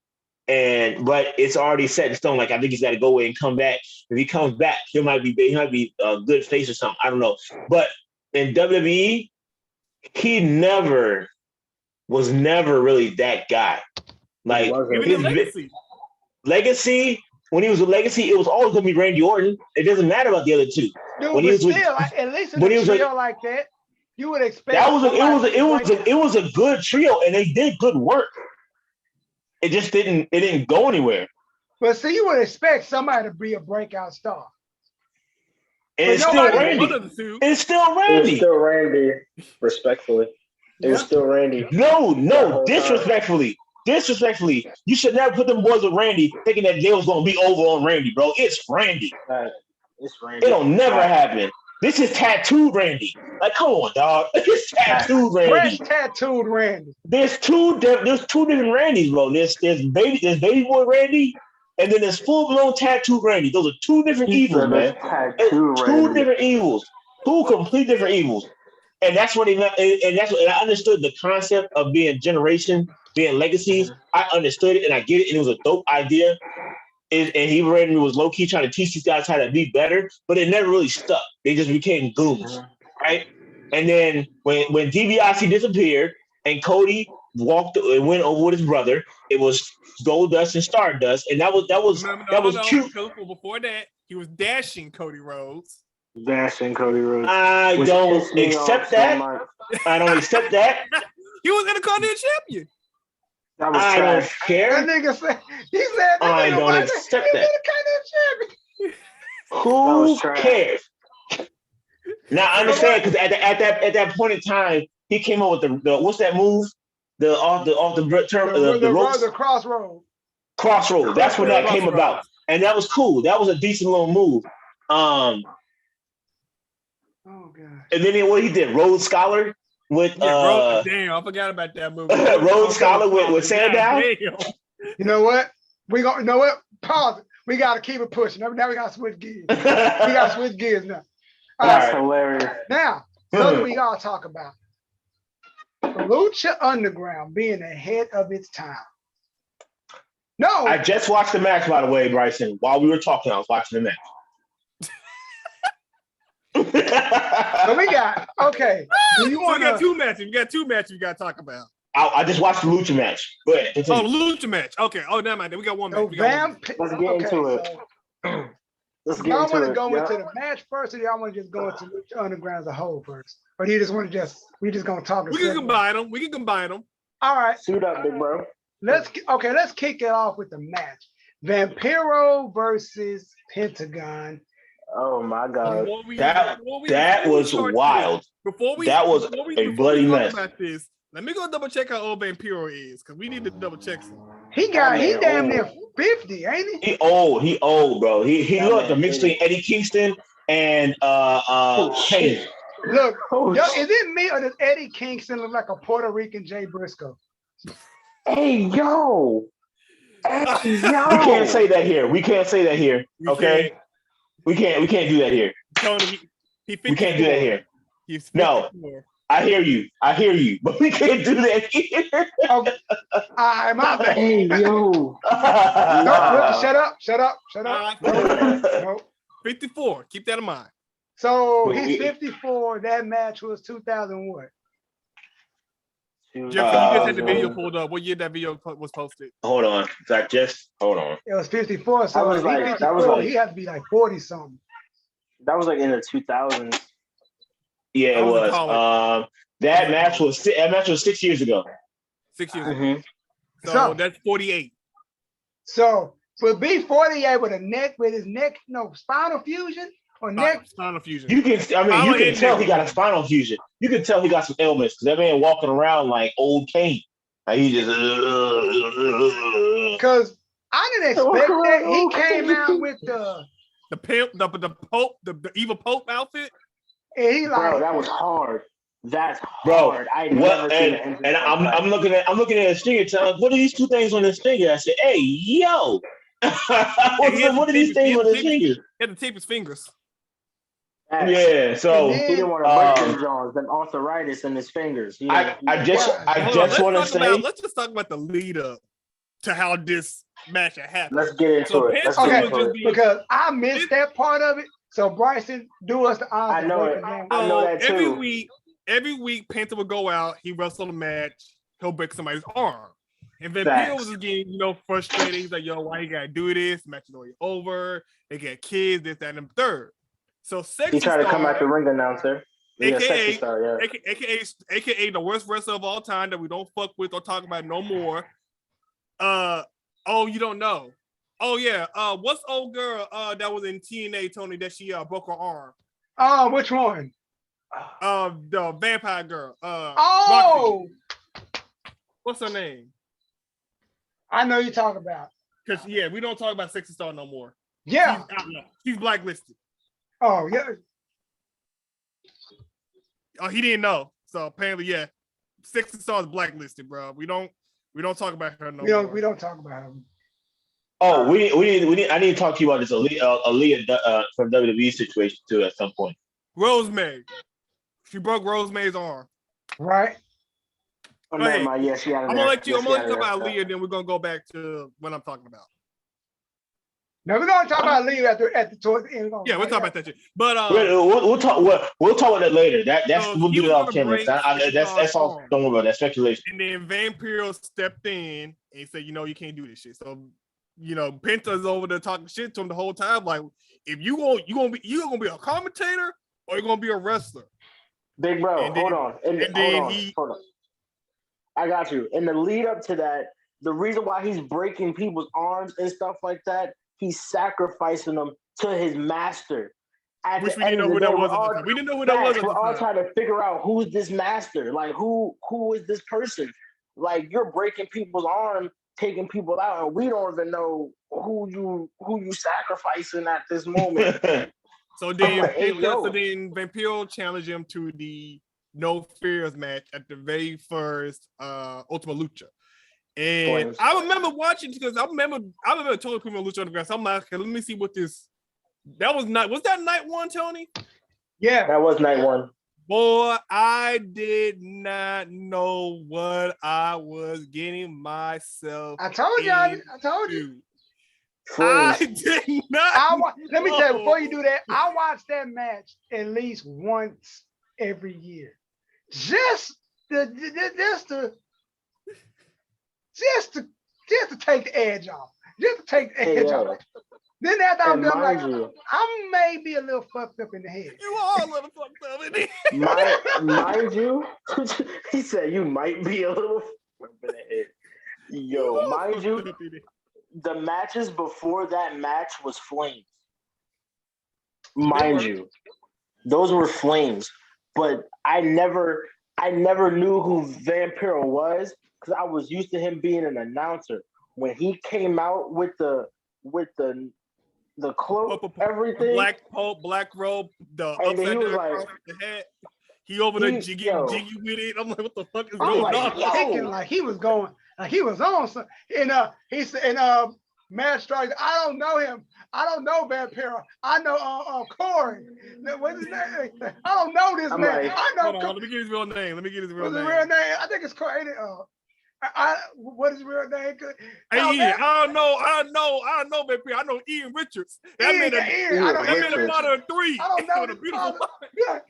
Speaker 4: But it's already set in stone. Like I think he's got to go away and come back. If he comes back, he might be a good face or something. I don't know. But in WWE, he was never really that guy. Like Legacy. When he was with Legacy, it was always gonna be Randy Orton. It doesn't matter about the other two.
Speaker 1: Dude, when but still, at least in a trio like that, you would expect
Speaker 4: it was a good trio, and they did good work. It just didn't go anywhere.
Speaker 1: But see, you would expect somebody to be a breakout star.
Speaker 4: And it's still Randy. It's still Randy.
Speaker 2: Respectfully. It was still Randy.
Speaker 4: No, disrespectfully. You should never put them boys with Randy thinking that they was going to be over on Randy, bro. It's Randy.
Speaker 2: It's Randy.
Speaker 4: It'll never happen. This is tattooed Randy. Like, come on, dog. It's tattooed Randy.
Speaker 1: Fresh tattooed Randy.
Speaker 4: There's two different Randys, bro. There's baby boy Randy, and then there's full blown tattooed Randy. Those are two different evils, man. Two different evils. Two complete different evils. And that's what and I understood the concept of being generation, being legacies. I understood it and I get it, and it was a dope idea. And he was low key trying to teach these guys how to be better, but it never really stuck. They just became goons, right? And then when DiBiase disappeared and Cody went over with his brother, it was Goldust and Stardust, and that was cute.
Speaker 3: Before that, He was dashing Cody Rhodes.
Speaker 2: Dashing Cody Rhodes.
Speaker 4: I don't accept that. I don't accept that.
Speaker 3: He was Intercontinental Champion.
Speaker 2: That was
Speaker 4: I
Speaker 2: trash.
Speaker 1: That
Speaker 4: don't care.
Speaker 1: nigga said, he said, that
Speaker 4: I
Speaker 1: nigga
Speaker 4: don't
Speaker 1: was
Speaker 4: accept
Speaker 1: he
Speaker 4: that.
Speaker 1: was the
Speaker 4: Who
Speaker 2: trash.
Speaker 4: cares? Now I understand because at that point in time, he came up with the what's that move? The off the term the ropes.
Speaker 1: The crossroad.
Speaker 4: Crossroad. That's when that came
Speaker 3: Crossroads.
Speaker 4: about, and that was cool. That was a decent little move.
Speaker 1: Oh god.
Speaker 4: And then what he did, Rhodes Scholar with
Speaker 3: damn, I forgot about that movie.
Speaker 4: Rhodes Scholar with Sandown.
Speaker 1: You know what? Pause it. We gotta keep it pushing. Now we gotta switch gears. We gotta switch gears now.
Speaker 2: That's hilarious.
Speaker 1: Now, something we gotta talk about. Lucha Underground being ahead of its time. No.
Speaker 4: I just watched the match, by the way, Bryson. While we were talking, I was watching the match.
Speaker 1: So we got
Speaker 3: We got two matches. We got two matches we got to talk about.
Speaker 4: I just watched the Lucha match. Go ahead. Continue.
Speaker 3: Oh, Lucha match. Okay. Oh, never mind. We got one match.
Speaker 2: Let's get into it. Let's get
Speaker 1: y'all
Speaker 2: into
Speaker 1: want to
Speaker 2: it.
Speaker 1: go into the match first, or y'all want to just go into Lucha Underground as a whole first? Or do you just want to we just gonna talk?
Speaker 3: We can combine them.
Speaker 1: All right.
Speaker 2: Suit up, big bro.
Speaker 1: Let's kick it off with the match. Vampiro versus Pentagon.
Speaker 2: Oh my god.
Speaker 4: That was wild. That was a bloody mess.
Speaker 3: About this, let me go double check how old Vampiro is, because we need to double check something.
Speaker 1: He damn near 50, ain't he?
Speaker 4: He old, bro. He looked like a mix between Eddie Kingston and Kane.
Speaker 1: Look, is it me or does Eddie Kingston look like a Puerto Rican Jay Briscoe?
Speaker 2: Hey yo.
Speaker 4: We can't say that here. Okay. We can't do that here.
Speaker 3: Tony, we
Speaker 4: can't do that here.
Speaker 3: He's 54.
Speaker 4: No. I hear you, but we can't do that here.
Speaker 1: Okay. My bad.
Speaker 2: Hey yo.
Speaker 1: No, shut up. No.
Speaker 3: 54. Keep that in mind.
Speaker 1: So he's 54. That match was 2000 what?
Speaker 3: Jeff, you just had the video pulled up. What year that video was posted?
Speaker 4: Hold on. Hold on.
Speaker 1: It was 54. So if he's 54, he had to be like 40 something.
Speaker 2: That was like in the 2000s.
Speaker 4: Yeah, it was. That match was 6 years ago.
Speaker 3: 6 years ago. So that's 48.
Speaker 1: So for B48 with his neck, spinal fusion or neck
Speaker 3: spinal fusion.
Speaker 4: You can tell he got a spinal fusion. You can tell he got some ailments because that man walking around like old Kane. Like he just
Speaker 1: because I didn't expect that. He came out with
Speaker 3: the Pope, the evil Pope outfit.
Speaker 1: And he
Speaker 2: bro, that was hard. That's hard. I never seen it.
Speaker 4: And I'm looking at his finger, telling what are these two things on his finger? I said, hey, yo. What are these things on his finger?
Speaker 3: He had to tape his fingers.
Speaker 4: Yeah, so
Speaker 2: he didn't want to break his jaws, then arthritis in his fingers.
Speaker 4: I just want to say,
Speaker 3: let's just talk about the lead up to how this match happened.
Speaker 2: Let's get into it.
Speaker 1: Because I missed that part of it. So Bryson, do us the honor.
Speaker 2: I know it. I know that too.
Speaker 3: Every week, Penta would go out. He wrestled a match. He'll break somebody's arm. And Vampiro was getting, frustrated. He's like, "Yo, why you gotta do this? Match is already over. They got kids, this, that, and the third." So Sexy
Speaker 2: he tried to come at the ring announcer,
Speaker 3: aka the worst wrestler of all time that we don't fuck with or talk about no more. You don't know. Oh yeah. What's old girl that was in TNA, Tony, that she broke her arm?
Speaker 1: Oh, which one?
Speaker 3: The vampire girl.
Speaker 1: Roxy.
Speaker 3: What's her name?
Speaker 1: I know you're talking about.
Speaker 3: Because we don't talk about Sexy Star no more.
Speaker 1: Yeah.
Speaker 3: She's blacklisted.
Speaker 1: Oh yeah.
Speaker 3: Oh, he didn't know. So apparently, Sexy Star is blacklisted, bro. We don't talk about her no more.
Speaker 1: We don't talk about her.
Speaker 4: Oh, we need. I need to talk to you about this Aaliyah from WWE situation too at some point.
Speaker 3: Rosemary, she broke Rosemary's arm.
Speaker 1: Right.
Speaker 2: Oh, never mind. Yeah, she had.
Speaker 3: I'm gonna let you talk about Aaliyah, then we're gonna go back to what I'm talking about.
Speaker 1: No, we're gonna talk about Aaliyah towards the end.
Speaker 3: Yeah, we'll talk about that shit. But
Speaker 4: we'll talk about that later. We'll do it off camera. That's all. Don't worry about that speculation.
Speaker 3: And then Vampiro stepped in and said, you can't do this shit. So, Penta's over there talking shit to him the whole time. Like, if you gonna be a commentator or you gonna be a wrestler.
Speaker 2: Big bro, hold on. Hold on. I got you. In the lead up to that, the reason why he's breaking people's arms and stuff like that, he's sacrificing them to his master.
Speaker 3: Which we didn't know who that was. We didn't know who that was.
Speaker 2: We're all trying to figure out who's this master. Like who is this person? Like you're breaking people's arms, taking people out, and we don't even know who you sacrificing at this moment.
Speaker 3: So then Vampiro challenged him to the No Fears match at the very first Ultima Lucha. And I remember watching because I remember totally putting Lucha on the ground. So I'm like, okay, let me see what this. Was that night one, Tony?
Speaker 1: Yeah,
Speaker 2: that was night one.
Speaker 3: Boy, I did not know what I was getting myself.
Speaker 1: I told you. I
Speaker 3: did not.
Speaker 1: Let me tell you before you do that. I watch that match at least once every year, just to take the edge off. Just to take the edge off. Then after I'm done, like, I may be a little fucked up in the head.
Speaker 3: You are a little fucked up in the head.
Speaker 2: Mind you, he said you might be a little fucked up in the head. Yo, mind you, the matches before that match was flames. Mind you, those were flames. But I never knew who Vampiro was because I was used to him being an announcer. When he came out with the cloak, everything,
Speaker 3: black robe, the
Speaker 2: and
Speaker 3: upside
Speaker 2: he was
Speaker 3: down
Speaker 2: like,
Speaker 3: the hat. He over there jiggy with it. I'm like, what the fuck is going on?
Speaker 1: Thinking like he was going, like he was on something. And he said, Matt Strike, I don't know him. I don't know Vampiro. I know Corey. What's his name? I don't know this man.
Speaker 2: Like,
Speaker 1: I know.
Speaker 3: Let me get his real name.
Speaker 1: What's his real name? I think it's Corey. What is his real name?
Speaker 3: Hey, I know Vampiro. I know Ian Richards. That made a father of three.
Speaker 1: I don't know.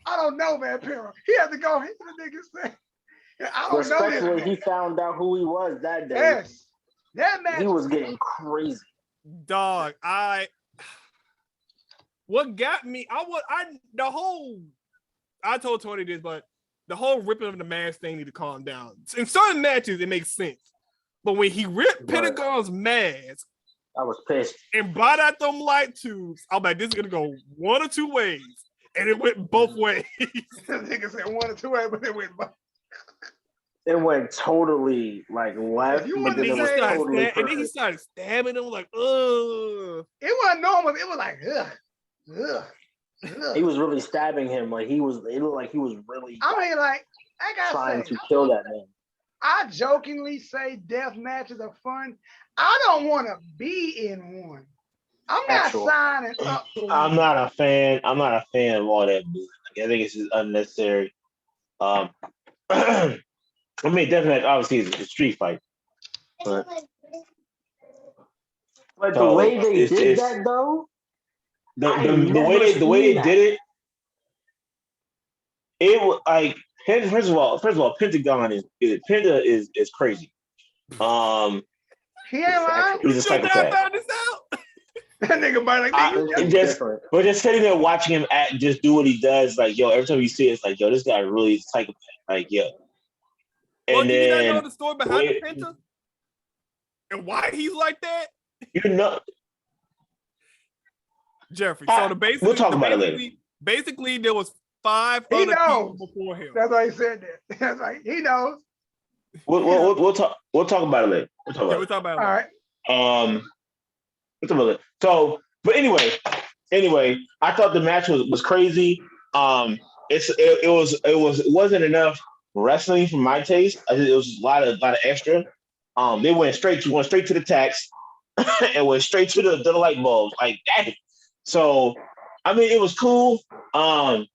Speaker 1: I don't know Vampiro. He had to go hit the niggas thing. I don't know this man.
Speaker 2: He found out who he was that day.
Speaker 1: Yes. That man.
Speaker 2: He was getting crazy.
Speaker 3: Dog, what got me, I told Tony this, but the whole ripping of the mask thing need to calm down. In certain matches, it makes sense. But when he ripped Pentagon's mask,
Speaker 2: I was pissed.
Speaker 3: And brought out them light tubes, I'm like, this is gonna go one or two ways. And it went both ways.
Speaker 1: Nigga said one or two ways, but it went both.
Speaker 2: It went totally like left, but then
Speaker 3: and then he started stabbing him like, ugh.
Speaker 1: It wasn't normal. It was like, ugh.
Speaker 2: He was really stabbing him. Like it looked like he was really.
Speaker 1: I mean, like I gotta
Speaker 2: trying to kill that man.
Speaker 1: I jokingly say death matches are fun. I don't want to be in one. I'm not signing up.
Speaker 4: I'm not a fan. I'm not a fan of all that. I think it's just unnecessary. I mean, definitely, obviously, it's a street fight. But
Speaker 2: the way they did that, though,
Speaker 4: the way they did it was like first of all, Pentagon is crazy.
Speaker 1: He ain't lying.
Speaker 4: He's a psychopath.
Speaker 3: Found this out.
Speaker 1: That nigga might like
Speaker 4: but just sitting there watching him just do what he does, like yo, every time you see it, it's like yo, this guy really is a psychopath. Like yo.
Speaker 3: Well, do you not know the story behind the Penta? And why he's like that?
Speaker 4: You know,
Speaker 3: Jeffrey. So
Speaker 4: we'll talk about it later.
Speaker 3: Basically, there was 5 other people before him.
Speaker 1: That's why he said that. That's like he knows.
Speaker 4: We'll talk about it later.
Speaker 3: We'll talk about it.
Speaker 1: All right.
Speaker 4: We'll talk about it. So, but anyway, I thought the match was crazy. It wasn't enough wrestling for my taste. I think it was a lot of extra. They went straight to the tax and went straight to the light bulbs like that. So I mean, it was cool.
Speaker 3: But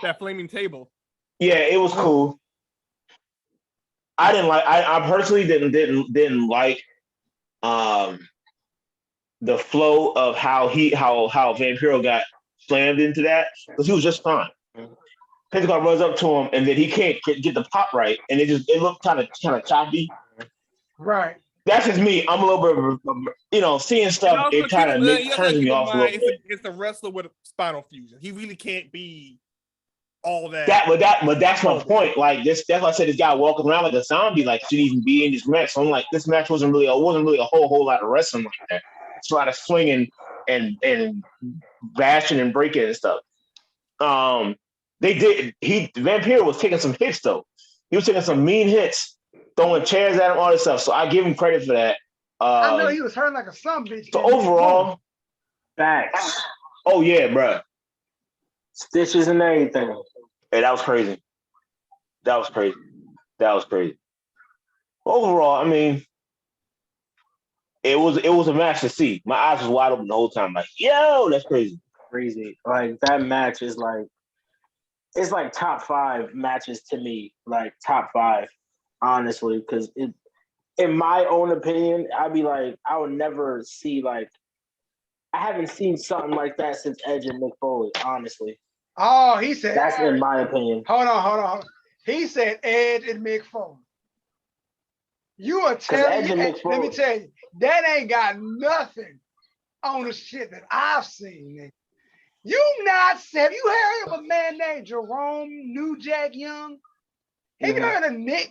Speaker 3: that flaming table.
Speaker 4: Yeah, it was cool. I personally didn't like the flow of how Vampiro got slammed into that because he was just fine. Pentagon runs up to him and then he can't get the pop right and it looked kind of choppy.
Speaker 1: Right.
Speaker 4: That's just me. I'm a little bit, seeing stuff. It kind of turns me off a little bit.
Speaker 3: It's a wrestler with a spinal fusion. He really can't be all that.
Speaker 4: But that's my point. Like this, that's why I said this guy walking around like a zombie, like shouldn't even be in this match. So I'm like, this match wasn't really a whole lot of wrestling like that. It's a lot of swinging and bashing and breaking and stuff. Vampire was taking some hits though. He was taking some mean hits, throwing chairs at him, all this stuff. So I give him credit for that.
Speaker 1: I know he was hurt like a son bitch.
Speaker 4: So overall,
Speaker 2: facts.
Speaker 4: Oh yeah, bro.
Speaker 2: Stitches and everything.
Speaker 4: Hey, that was crazy. Overall, I mean, it was a match to see. My eyes was wide open the whole time. Like, yo, that's crazy.
Speaker 2: Crazy. Like that match is like, it's like top 5 matches to me. Like top 5, honestly, because it. In my own opinion, I'd be like, I would never see like, I haven't seen something like that since Edge and Mick Foley, honestly.
Speaker 1: Oh, he said
Speaker 2: that's in my opinion.
Speaker 1: Hold on. He said Edge and Mick Foley. You are telling me, let me tell you, that ain't got nothing on the shit that I've seen. Have you heard of a man named Jerome New Jack Young? Have you heard of Nick?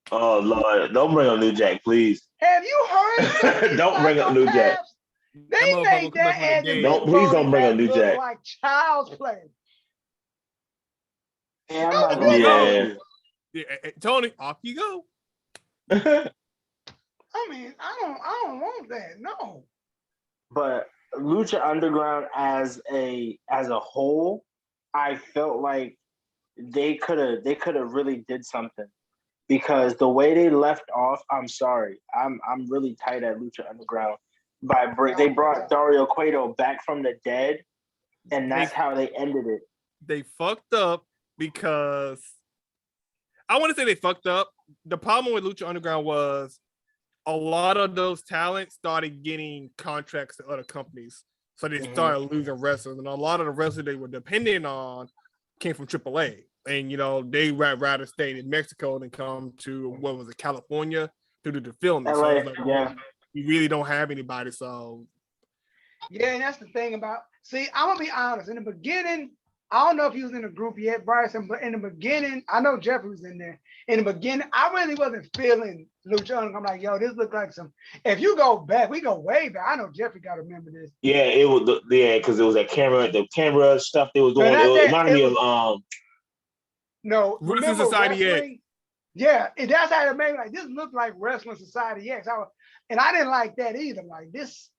Speaker 4: Oh Lord, don't bring up New Jack, please.
Speaker 1: Have you heard?
Speaker 4: Don't bring up New Jack.
Speaker 1: They made that Edge.
Speaker 4: Please don't bring up New Jack.
Speaker 1: Like child's play.
Speaker 2: Yeah,
Speaker 3: Tony, off you go.
Speaker 1: I mean, I don't want that. No.
Speaker 2: But Lucha Underground as a whole, I felt like they could have really did something. Because the way they left off, I'm sorry, I'm really tight at Lucha Underground. They brought Dario Cueto back from the dead, and that's how they ended it.
Speaker 3: They fucked up because I want to say they fucked up. The problem with Lucha Underground was a lot of those talents started getting contracts to other companies, so they started losing wrestlers, and a lot of the wrestlers they were dependent on came from AAA. And, they rather stay in Mexico than come to, California to do the filming. So it's like, we really don't have anybody. So.
Speaker 1: Yeah, and that's the thing about, see, I'm going to be honest. In the beginning, I don't know if he was in the group yet, Bryson, but in the beginning, I know Jeffrey was in there. In the beginning, I really wasn't feeling Lucha Underground. I'm like, yo, this looks like some, if you go back, we go way back. I know Jeffrey got to remember this.
Speaker 4: Yeah, it was, because it was the camera stuff they was doing. It reminded me of,
Speaker 1: No,
Speaker 3: Wrestling Society X.
Speaker 1: Yeah, that's how it made me like this looked like Wrestling Society X. And I didn't like that either. Like this,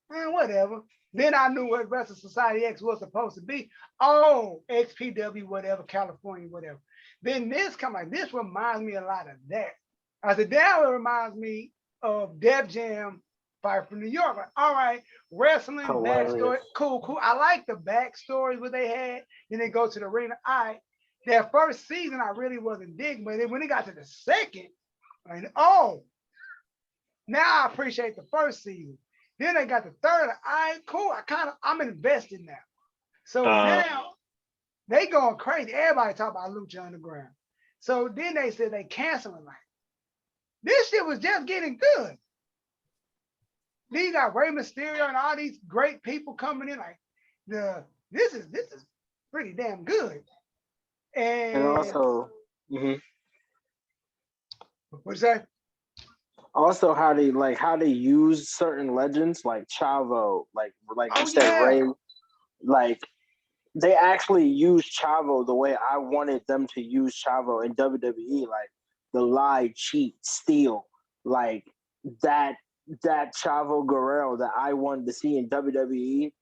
Speaker 1: whatever. Then I knew what Wrestling Society X was supposed to be. Oh, XPW, whatever, California, whatever. Then this reminds me a lot of that. I said, that reminds me of Def Jam Fight from New York. Like, all right, wrestling, backstory, cool. I like the backstories what they had. Then they go to the arena. All right. That first season, I really wasn't digging, but then when it got to the second, like, now I appreciate the first season. Then they got the third. All right, cool. I'm invested now. So now they going crazy. Everybody talk about Lucha Underground. So then they said they canceling like this shit was just getting good. Then you got Rey Mysterio and all these great people coming in. Like this is pretty damn good. And
Speaker 2: also,
Speaker 1: what's that?
Speaker 2: Also, how they use certain legends like Chavo, like you said, Ray, like they actually use Chavo the way I wanted them to use Chavo in WWE, like the lie, cheat, steal, like that Chavo Guerrero that I wanted to see in WWE.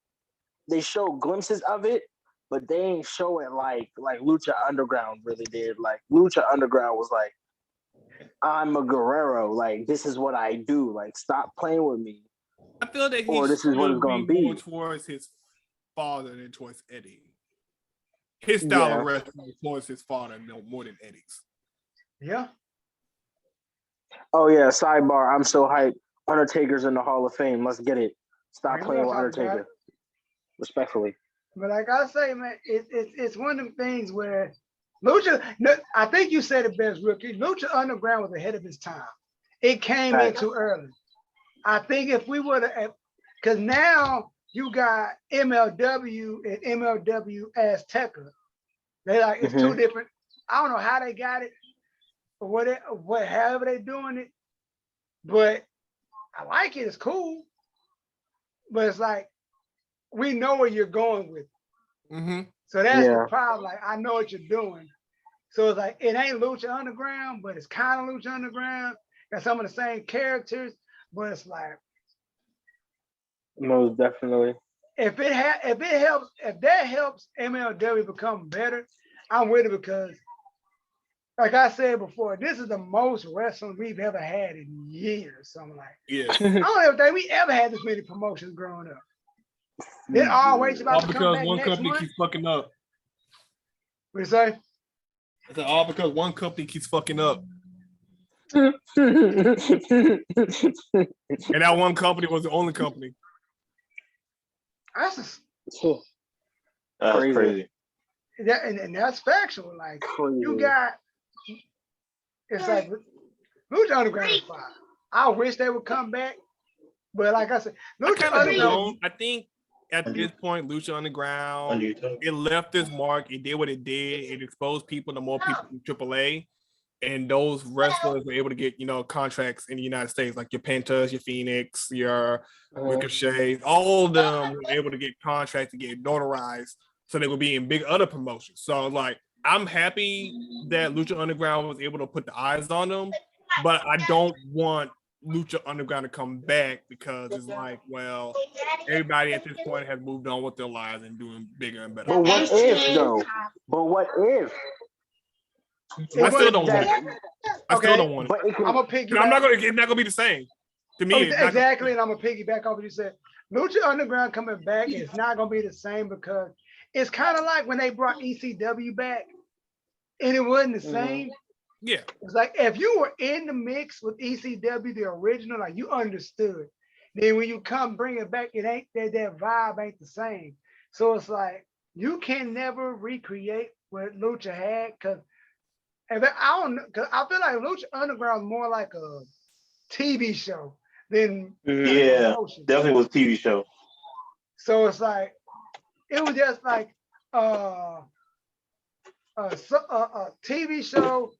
Speaker 2: They show glimpses of it, but they ain't show it like Lucha Underground really did. Like Lucha Underground was like, I'm a Guerrero. Like this is what I do. Like stop playing with me.
Speaker 3: I feel that
Speaker 2: this is what it's gonna be
Speaker 3: more towards his father than towards Eddie. His style of wrestling towards his father more than Eddie's.
Speaker 1: Yeah.
Speaker 2: Oh yeah. Sidebar. I'm so hyped. Undertaker's in the Hall of Fame. Let's get it. Stop playing with Undertaker. Respectfully.
Speaker 1: But like I say, man, it's one of them things where Lucha, I think you said it best, Rookie. Lucha Underground was ahead of his time. It came in too early. I think if we would have, because now you got MLW and MLW Azteca. They like it's two different. I don't know how they got it, or however they doing it, but I like it. It's cool, but it's like we know where you're going with it. So that's the problem. Like I know what you're doing. So it's like it ain't Lucha Underground, but it's kind of Lucha Underground. Got some of the same characters, but it's like
Speaker 2: most definitely.
Speaker 1: If that helps MLW become better, I'm with it because, like I said before, this is the most wrestling we've ever had in years. So I'm like, I don't ever think we ever had this many promotions growing up. It always about
Speaker 3: all
Speaker 1: to come
Speaker 3: because
Speaker 1: back
Speaker 3: one
Speaker 1: next
Speaker 3: company
Speaker 1: month.
Speaker 3: keeps fucking up.
Speaker 1: What you say?
Speaker 3: I said all because one company keeps fucking up. And that one company was the only company.
Speaker 1: That's just
Speaker 4: crazy.
Speaker 1: And that's factual. Like
Speaker 2: crazy.
Speaker 1: You got, it's like Lucha Underground is fine. I wish they would come back, but like I said, Lucha Underground.
Speaker 3: I think at this point, Lucha Underground, it left this mark. It did what it did. It exposed people to more people from AAA. And those wrestlers were able to get, contracts in the United States, like your Pentas, your Phoenix, your Ricochet, all of them were able to get contracts and get notarized, so they would be in big other promotions. So, like, I'm happy that Lucha Underground was able to put the eyes on them, but I don't want Lucha Underground to come back because it's like, well, everybody at this point has moved on with their lives and doing bigger and better.
Speaker 2: But what if, though? But what if?
Speaker 3: I still don't want it. I still don't want it.
Speaker 1: I'm a piggyback.
Speaker 3: It's not gonna be the same. To me,
Speaker 1: exactly. And I'm gonna piggyback off what you said. Lucha Underground coming back is not gonna be the same because it's kind of like when they brought ECW back, and it wasn't the same.
Speaker 3: Yeah.
Speaker 1: It's like if you were in the mix with ECW, the original, like you understood. Then when you come bring it back, it ain't that vibe ain't the same. So it's like you can never recreate what Lucha had because. And I don't know, because I feel like Lucha Underground is more like a TV show than
Speaker 4: definitely was a TV show.
Speaker 1: So it's like it was just like a TV show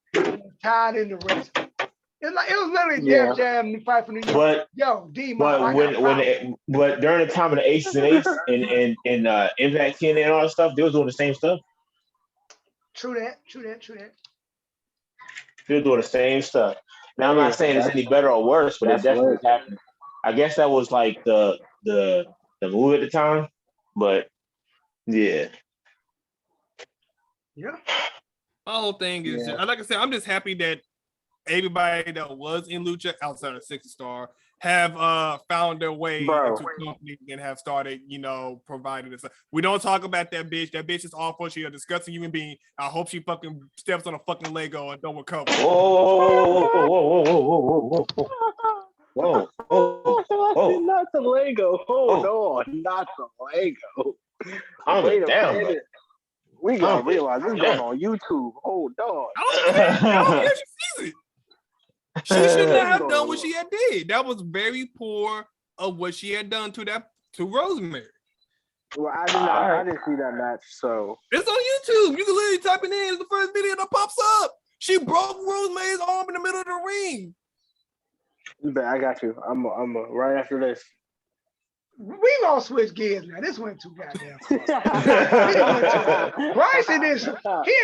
Speaker 1: tied into wrestling. It's like it was literally Def Jam and Fight for New York.
Speaker 4: But during the time of the Aces and Eights and Impact TNA and all that stuff, they was doing the same stuff.
Speaker 1: True that.
Speaker 4: They're doing the same stuff. Now I'm not saying it's any better or worse, but it definitely happened. I guess that was like the move at the time, but yeah.
Speaker 1: Yeah.
Speaker 3: My whole thing is, like I said, I'm just happy that everybody that was in Lucha outside of 60 Star have found their way into company and have started, providing this. We don't talk about that bitch. That bitch is awful. She's a disgusting human being. I hope she fucking steps on a fucking Lego and don't recover.
Speaker 4: Whoa.
Speaker 2: Not the Lego. Hold on. Not the Lego.
Speaker 4: Wait down.
Speaker 2: We gotta realize this is going on YouTube. Hold on.
Speaker 3: I don't care if she sees it. She should not have done what she had did. That was very poor of what she had done to Rosemary.
Speaker 2: Well, I didn't see that match, so
Speaker 3: it's on YouTube. You can literally type it in. It's the first video that pops up. She broke Rosemary's arm in the middle of the ring.
Speaker 2: But I got you. I'm right after this.
Speaker 1: We gonna switch gears now. This went too goddamn far. Bryson he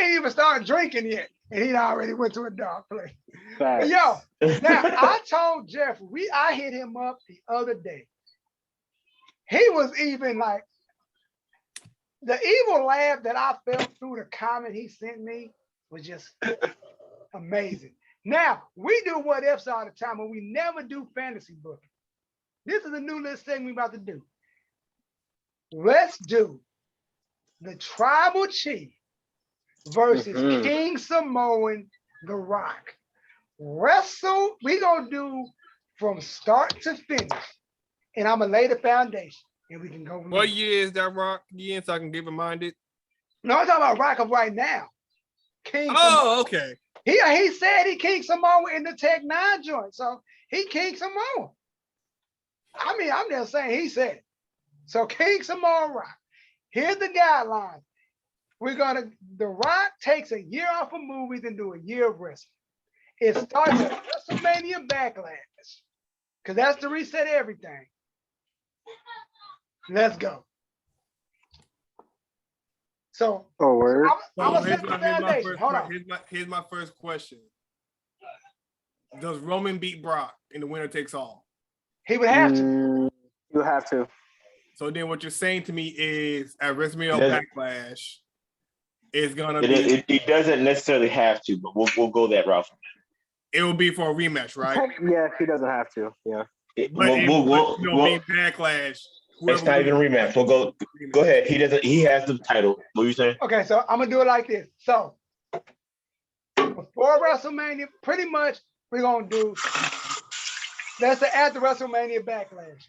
Speaker 1: ain't even started drinking yet, and he already went to a dark place. But yo, now I told Jeff, I hit him up the other day. He was even like, the evil laugh that I felt through the comment he sent me was just amazing. Now, we do what ifs all the time, and we never do fantasy booking. This is a new list thing we're about to do. Let's do the Tribal Chief versus King Samoan The Rock. Wrestle, we're going to do from start to finish. And I'm going to lay the foundation. And we can go.
Speaker 3: What year is that Rock again so I can get reminded?
Speaker 1: No, I'm talking about Rock of right now. King.
Speaker 3: Oh, okay.
Speaker 1: He said he King Samoa in the Tech 9 joint, so he King Samoa. I mean, I'm just saying he said it. So King Samoa Rock. Here's the guidelines. The Rock takes a year off of movies and do a year of wrestling. It starts at WrestleMania Backlash. Because that's to reset everything. Let's go. So
Speaker 2: word.
Speaker 1: I'm gonna set the foundation. Hold on.
Speaker 3: Here's my first question. Does Roman beat Brock in the winner takes all?
Speaker 1: He would have to.
Speaker 2: You have to.
Speaker 3: So then what you're saying to me is at WrestleMania Backlash, it's gonna be.
Speaker 4: It doesn't necessarily have to, but we'll go that route.
Speaker 3: It will be for a rematch, right?
Speaker 2: Yeah, he doesn't have to. Yeah.
Speaker 3: Being Backlash.
Speaker 4: It's not even a rematch. We'll go ahead. He has the title. What are you saying?
Speaker 1: Okay, so I'm gonna do it like this. So before WrestleMania, pretty much we're gonna do. That's the after WrestleMania Backlash.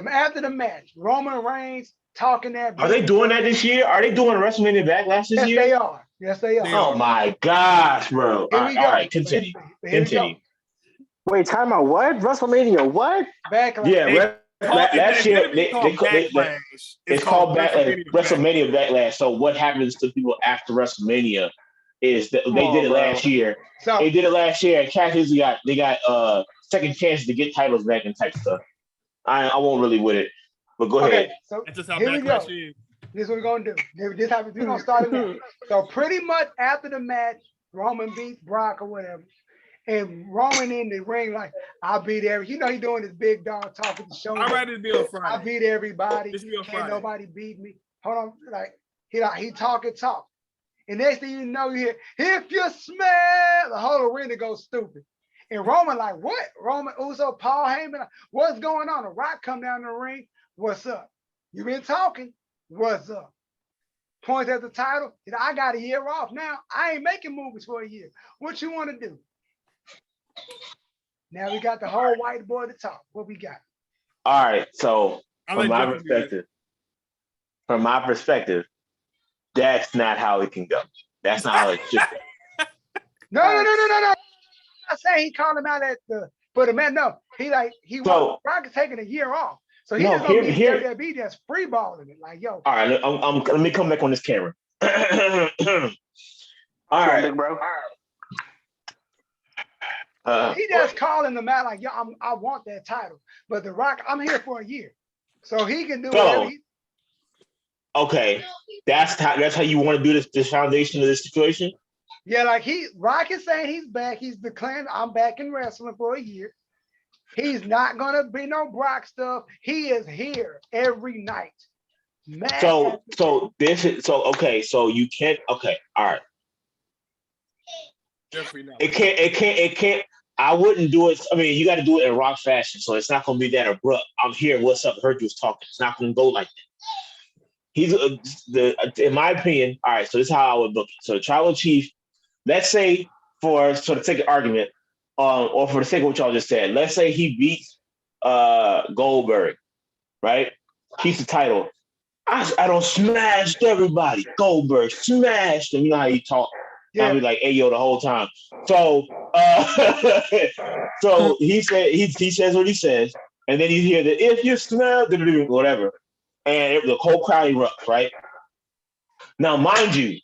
Speaker 1: After the match, Roman Reigns talking that.
Speaker 4: Are they doing that this year? Are they doing WrestleMania Backlash this year?
Speaker 1: Yes, they are.
Speaker 4: Oh my gosh, bro! All right, continue.
Speaker 2: Wait, time out. What? WrestleMania? What?
Speaker 1: Backlash.
Speaker 4: Yeah. Last year, it's called WrestleMania Backlash. So what happens to people after WrestleMania is that they did it last year. They did it last year, and catches they got second chances to get titles back and type stuff. I won't really with it, but go ahead.
Speaker 1: So here we go. This is what we're gonna do. We're gonna start it now. So pretty much after the match, Roman beats Brock or whatever. And Roman in the ring, like, I beat he doing his big dog talking to show.
Speaker 3: All right, this be on Friday.
Speaker 1: I beat everybody.
Speaker 3: Can't
Speaker 1: nobody beat me. Hold on, like he talk. And next thing you know, you hear, if you smell, the whole arena goes stupid. And Roman like, what? Roman Uso, Paul Heyman, what's going on? The Rock come down the ring. What's up? You been talking? What's up? Points at the title. I got a year off now. I ain't making movies for a year. What you want to do? Now we got the whole whiteboard to talk. What we got?
Speaker 4: All right. So from my perspective, that's not how it can go. That's not how it should go.
Speaker 1: No. I'm not saying he called him out for the man. No, Rock is taking a year off. So he's just gonna be WWE just free balling it. Like, yo.
Speaker 4: All right, let me come back on this camera. All right,
Speaker 2: big bro.
Speaker 1: He just calling them out like, yo, I want that title. But The Rock, I'm here for a year. So he can do whatever
Speaker 4: okay. That's how you want to do this foundation of this situation?
Speaker 1: Yeah, like Rock is saying he's back. He's declaring I'm back in wrestling for a year. He's not gonna be no Brock stuff. He is here every night.
Speaker 4: So you can't. Okay, all right. It can't. I wouldn't do it. I mean, you got to do it in Rock fashion, so it's not gonna be that abrupt. I'm here. What's up? Heard you was talking. It's not gonna go like that. He's in my opinion. All right. So this is how I would book it. So the tribal chief. Let's say for the sake of argument, or for the sake of what y'all just said, let's say he beats Goldberg, right? Keeps the title. I don't smashed everybody. Goldberg smashed him. You know how he talk. Yeah. I'll be like, hey, yo, the whole time. So so he says what he says, and then you hear that if you smell whatever, and the whole crowd erupts, right? Now, mind you,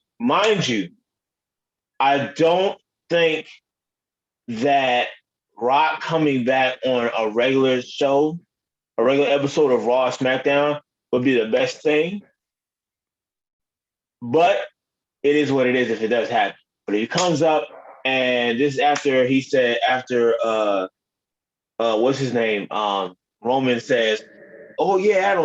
Speaker 4: I don't think that Rock coming back on a regular show, a regular episode of Raw or SmackDown would be the best thing. But it is what it is if it does happen. But if he comes up and this after what's his name? Roman says, oh yeah,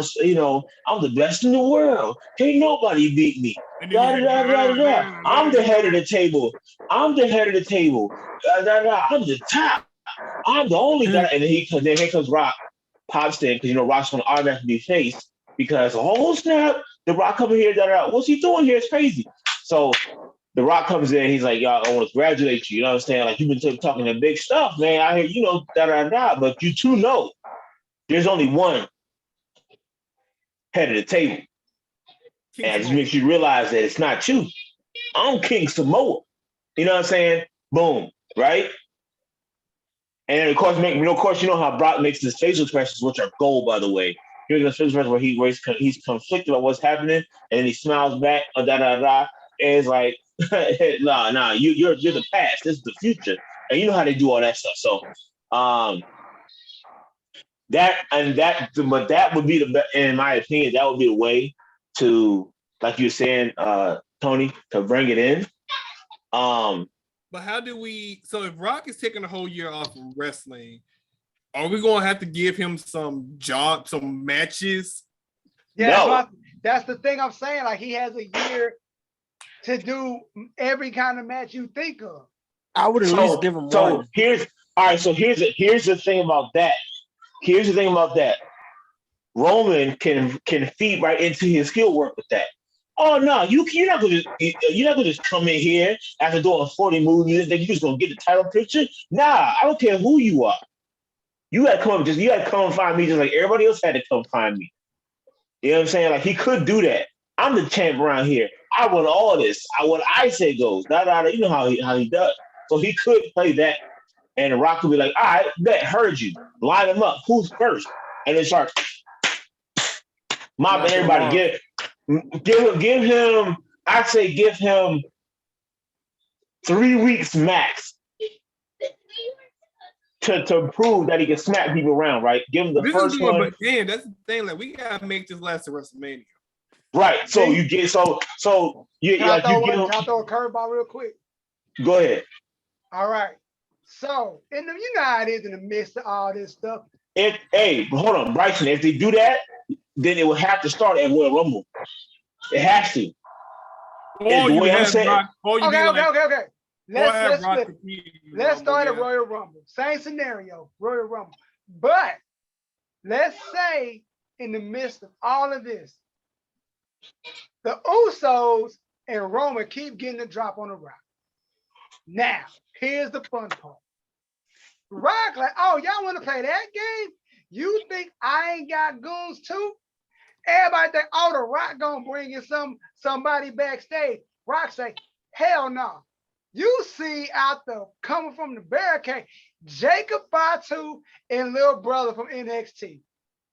Speaker 4: I'm the best in the world. Can't nobody beat me. Da, da, da, da, da. I'm the head of the table. I'm the top. I'm the only guy. And then here comes Rock, pops in, because Rock's gonna automatically be face because snap, the Rock coming here, da, da, da. What's he doing here? It's crazy. So the Rock comes in, he's like, y'all, I want to congratulate you. You know what I'm saying? Like, you've been talking that big stuff, man. I hear, da, da, da. But you two know there's only one head of the table. And it just makes you realize that it's not you. I'm King Samoa. You know what I'm saying? Boom, right? And of course, you know how Brock makes his facial expressions, which are gold, by the way. Here's the facial expression where he's conflicted about what's happening, and then he smiles back, da da da, and it's like, nah, you're the past. This is the future, and you know how they do all that stuff. So, but that would be in my opinion, that would be the way to, like you were saying, Tony, to bring it in.
Speaker 3: But how do we? So if Rock is taking a whole year off from wrestling, are we gonna have to give him some matches?
Speaker 1: Yeah,
Speaker 4: No.
Speaker 1: that's the thing I'm saying. Like, he has a year to do every kind of match you think of.
Speaker 2: I would at least give him one.
Speaker 4: Here's the thing about that. Here's the thing about that. Roman can feed right into his skill work with that. Oh no, you're not gonna just come in here after doing 40 movies, then you're just gonna get the title picture. Nah, I don't care who you are. You gotta come and find me just like everybody else had to come find me. You know what I'm saying? Like, he could do that. I'm the champ around here. I want all this. What I say goes. You know how he does. So he could play that, and The Rock would be like, all right, bet, heard you. Line them up. Who's first? And then start mopping everybody. Give him, I'd say give him 3 weeks max to prove that he can smack people around, right? Give him the first one.
Speaker 3: But damn, that's the thing. Like, we gotta make this last to WrestleMania.
Speaker 4: Right. So you get Can I
Speaker 1: throw a curveball real quick?
Speaker 4: Go ahead.
Speaker 1: All right. So you know how it is in the midst of all this stuff.
Speaker 4: Hold on, Bryson. If they do that, then it will have to start at Royal Rumble. It has to.
Speaker 1: Okay. Let's start at Royal Rumble. Same scenario, Royal Rumble. But let's say in the midst of all of this, the Usos and Roman keep getting the drop on the Rock. Now, here's the fun part. Rock like, oh, y'all want to play that game? You think I ain't got goons too? Everybody think, oh, the Rock gonna bring in somebody backstage. Rock say, hell no. You see coming from the barricade, Jacob Fatu and little brother from NXT.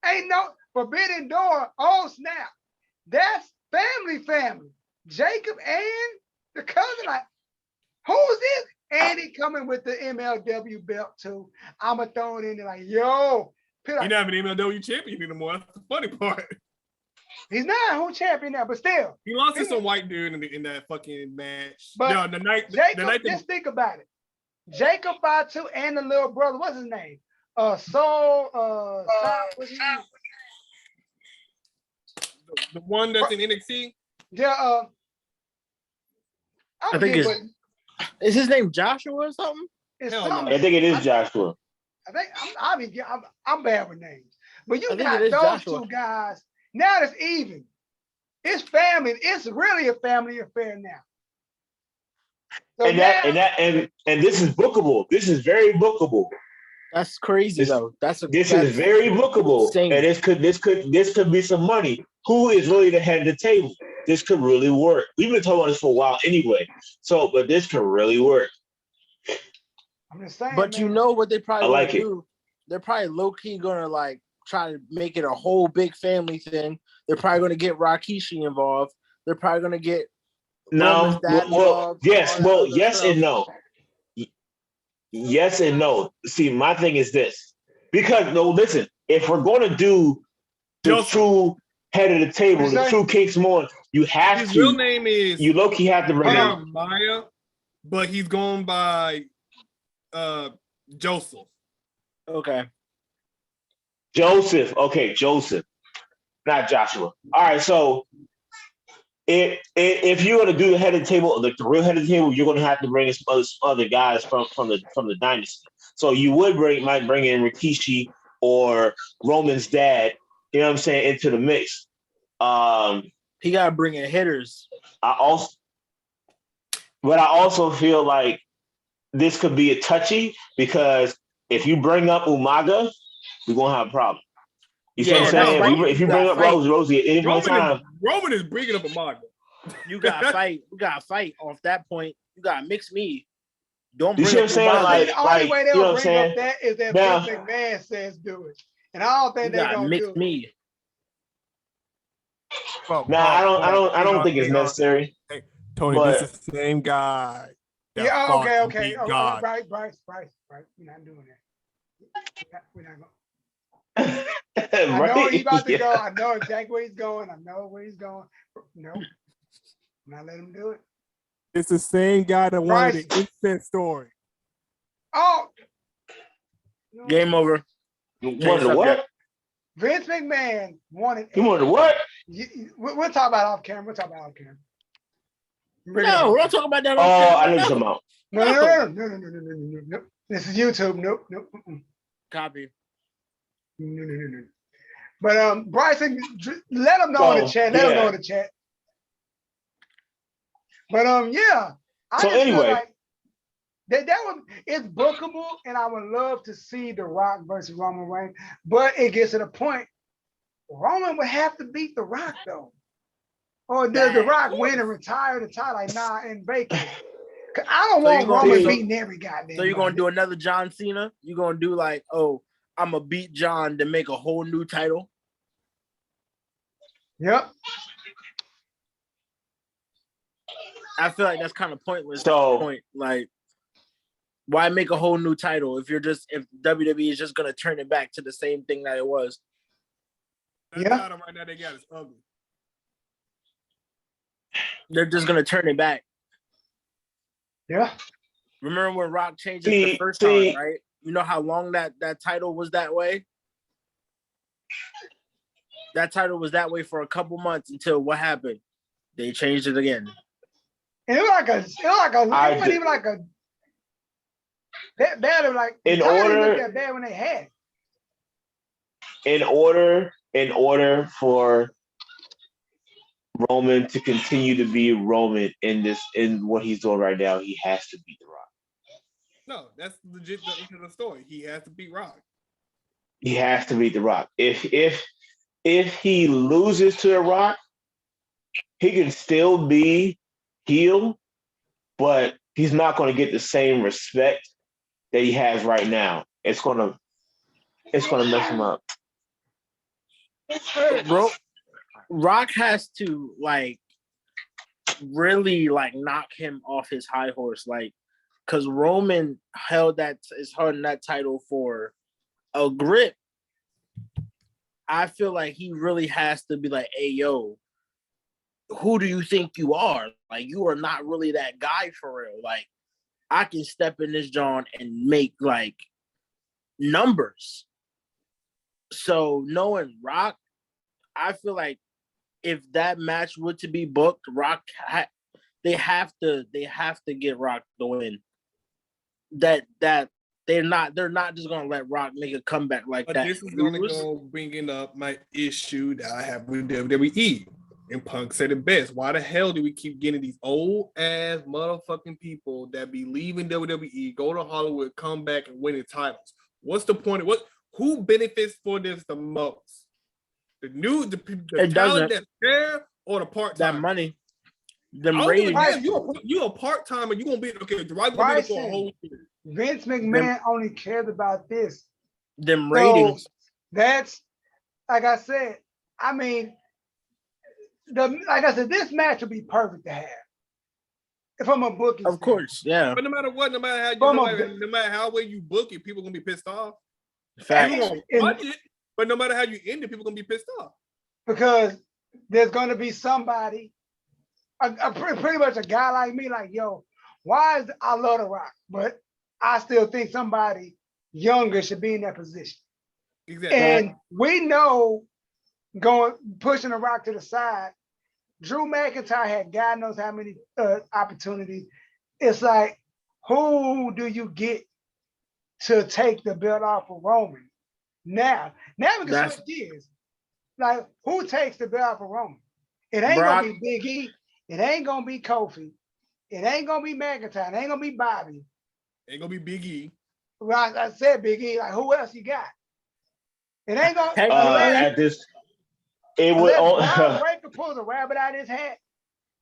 Speaker 1: Ain't no Forbidden Door. Oh, snap. That's family. Jacob and the cousin, like, who's this? And he coming with the MLW belt too. I'ma throw it in there like, yo.
Speaker 3: He's not an MLW champion anymore. That's the funny part.
Speaker 1: He's not who champion now, but still.
Speaker 3: He lost to some white dude in that fucking match.
Speaker 1: But just think about it. Jacob Fatu and the little brother, what's his name? What's his name?
Speaker 3: The one that's in NXT?
Speaker 1: Yeah,
Speaker 2: I think is his name Joshua or something?
Speaker 4: I think it is Joshua.
Speaker 1: I think I'm bad with names. But you got those Joshua. Two guys. Now it's even. It's family. It's really a family affair now. So
Speaker 4: and this is bookable. This is very bookable.
Speaker 2: That's crazy though.
Speaker 4: This is very bookable. Insane. And this could be some money. Who is really the head of the table? This could really work. We've been talking about this for a while anyway. But this could really work.
Speaker 1: I'm just saying.
Speaker 2: But man, you know what they probably do? They're probably low-key gonna like try to make it a whole big family thing. They're probably gonna get Rikishi involved. They're probably gonna get
Speaker 4: yes and no. Yes and no. See, my thing is this. Because listen, if we're gonna do the true head of the table, the true King Samoan, you have
Speaker 3: his
Speaker 4: to.
Speaker 3: Real name is
Speaker 4: you low-key have to bring in
Speaker 3: Maya, but he's going by Joseph.
Speaker 2: Okay.
Speaker 4: Joseph. Not Joshua. All right, so if you're gonna do the head of the table, the real head of the table, you're gonna have to bring in other guys from the dynasty. So you might bring in Rikishi or Roman's dad, you know what I'm saying, into the mix.
Speaker 2: He gotta bring in hitters.
Speaker 4: I also feel like this could be a touchy because if you bring up Umaga, we're gonna have a problem. You see what I'm saying? If you bring up Rosie at any point in time,
Speaker 3: Roman is bringing up Umaga.
Speaker 2: You gotta fight. We gotta fight off that point. You gotta mix me. Don't
Speaker 4: You
Speaker 2: bring
Speaker 4: see what
Speaker 2: up
Speaker 4: I'm saying?
Speaker 2: Umaga.
Speaker 1: The only way
Speaker 4: you know
Speaker 1: they'll
Speaker 4: what I'm
Speaker 1: bring
Speaker 4: saying?
Speaker 1: up that is that
Speaker 4: Now-
Speaker 1: Vince McMahon says do it. And I don't
Speaker 2: You
Speaker 1: think they're
Speaker 2: gotta
Speaker 1: gonna
Speaker 2: mix
Speaker 1: do it.
Speaker 2: me.
Speaker 4: I don't think it's necessary.
Speaker 3: Hey, Tony,
Speaker 4: But-
Speaker 3: this is the same guy. That
Speaker 1: Yeah,
Speaker 3: fought and
Speaker 1: okay.
Speaker 3: beat
Speaker 1: Oh,
Speaker 3: God.
Speaker 1: right. We're not doing that. We're not going.
Speaker 4: Right?
Speaker 1: I know where he's about to
Speaker 4: Yeah.
Speaker 1: go. I know exactly where he's going. No, I'm not letting him do it.
Speaker 3: It's the same guy that wanted
Speaker 1: Bryce.
Speaker 3: the incest story.
Speaker 1: Oh, no.
Speaker 2: Game over.
Speaker 4: Wanted to what?
Speaker 1: Vince McMahon wanted.
Speaker 4: You wanted to what?
Speaker 1: We'll talk about off camera.
Speaker 2: No, we're not talking about that.
Speaker 4: Oh, I know
Speaker 2: No.
Speaker 4: you're talking about.
Speaker 1: No. This is YouTube. Nope.
Speaker 2: Copy.
Speaker 1: No. But Bryson, let them know in the chat. Let them know in the chat. But yeah. I
Speaker 4: So
Speaker 1: just feel
Speaker 4: anyway.
Speaker 1: like it's bookable, and I would love to see The Rock versus Roman Reigns. But it gets to the point, Roman would have to beat The Rock though. Or does The Rock win and retire the title? Like, nah, and vacate. I don't want Roman beating every goddamn.
Speaker 2: So you're gonna do another John Cena? You're gonna do like, oh, I'm gonna beat John to make a whole new title?
Speaker 1: Yep.
Speaker 2: I feel like that's kind of pointless.
Speaker 4: So-
Speaker 2: Like, why make a whole new title if WWE is just gonna turn it back to the same thing that it was?
Speaker 3: That
Speaker 1: Yeah.
Speaker 3: title right now they got is ugly.
Speaker 2: They're just gonna turn it back.
Speaker 1: Yeah.
Speaker 2: Remember when Rock changed it the first time, right? You know how long that title was that way? That title was that way for a couple months until what happened? They changed it again.
Speaker 1: And it wasn't even like a that bad. Like
Speaker 4: In
Speaker 1: the title didn't
Speaker 4: order-
Speaker 1: look that bad when they had it.
Speaker 4: In order for Roman to continue to be Roman in what he's doing right now, he has to beat The Rock.
Speaker 3: No, that's legit the end of the story. He has to beat Rock.
Speaker 4: He has to beat The Rock. If he loses to The Rock, he can still be heel, but he's not going to get the same respect that he has right now. It's gonna mess him up.
Speaker 2: Bro, Rock has to like really like knock him off his high horse, like, because Roman is holding that title for a grip. I feel like he really has to be like, hey, yo, who do you think you are? Like, you are not really that guy for real. Like, I can step in this John and make like numbers. So knowing Rock, I feel like if that match were to be booked, Rock, they have to get Rock the win. That they're not just gonna let Rock make a comeback like
Speaker 3: But
Speaker 2: that.
Speaker 3: this is gonna go bringing up my issue that I have with WWE. And Punk said it best. Why the hell do we keep getting these old ass motherfucking people that be leaving WWE, go to Hollywood, come back and winning titles? What's the point? Who benefits for this the most? The talent that's there or the part time?
Speaker 2: That money, them ratings.
Speaker 3: You a part timer. You gonna be okay? Do I gonna be there for a whole year?
Speaker 1: Vince McMahon only cares about this.
Speaker 2: Them ratings.
Speaker 1: So that's like I said. I mean, this match would be perfect to have. If I'm a booking,
Speaker 2: Of course, yeah.
Speaker 3: But no matter what, no matter how way you book it, people gonna be pissed off.
Speaker 2: Fact.
Speaker 3: People gonna watch it, but no matter how you end it, people gonna be pissed off.
Speaker 1: Because there's gonna be somebody, pretty much a guy like me, like, yo, I love The Rock, but I still think somebody younger should be in that position.
Speaker 3: Exactly.
Speaker 1: And we know pushing The Rock to the side, Drew McIntyre had God knows how many opportunities. It's like, who do you get to take the belt off of Roman? Now we can switch gears. Like, who takes the belt off of Roman? It ain't gonna be Big E. It ain't gonna be Kofi. It ain't gonna be McIntyre. It ain't gonna be Bobby.
Speaker 3: Ain't gonna be Big E.
Speaker 1: Well, I said Big E. Like, who else you got? It ain't gonna.
Speaker 4: At this, it would.
Speaker 1: Unless Ray could pull the rabbit out of his hat.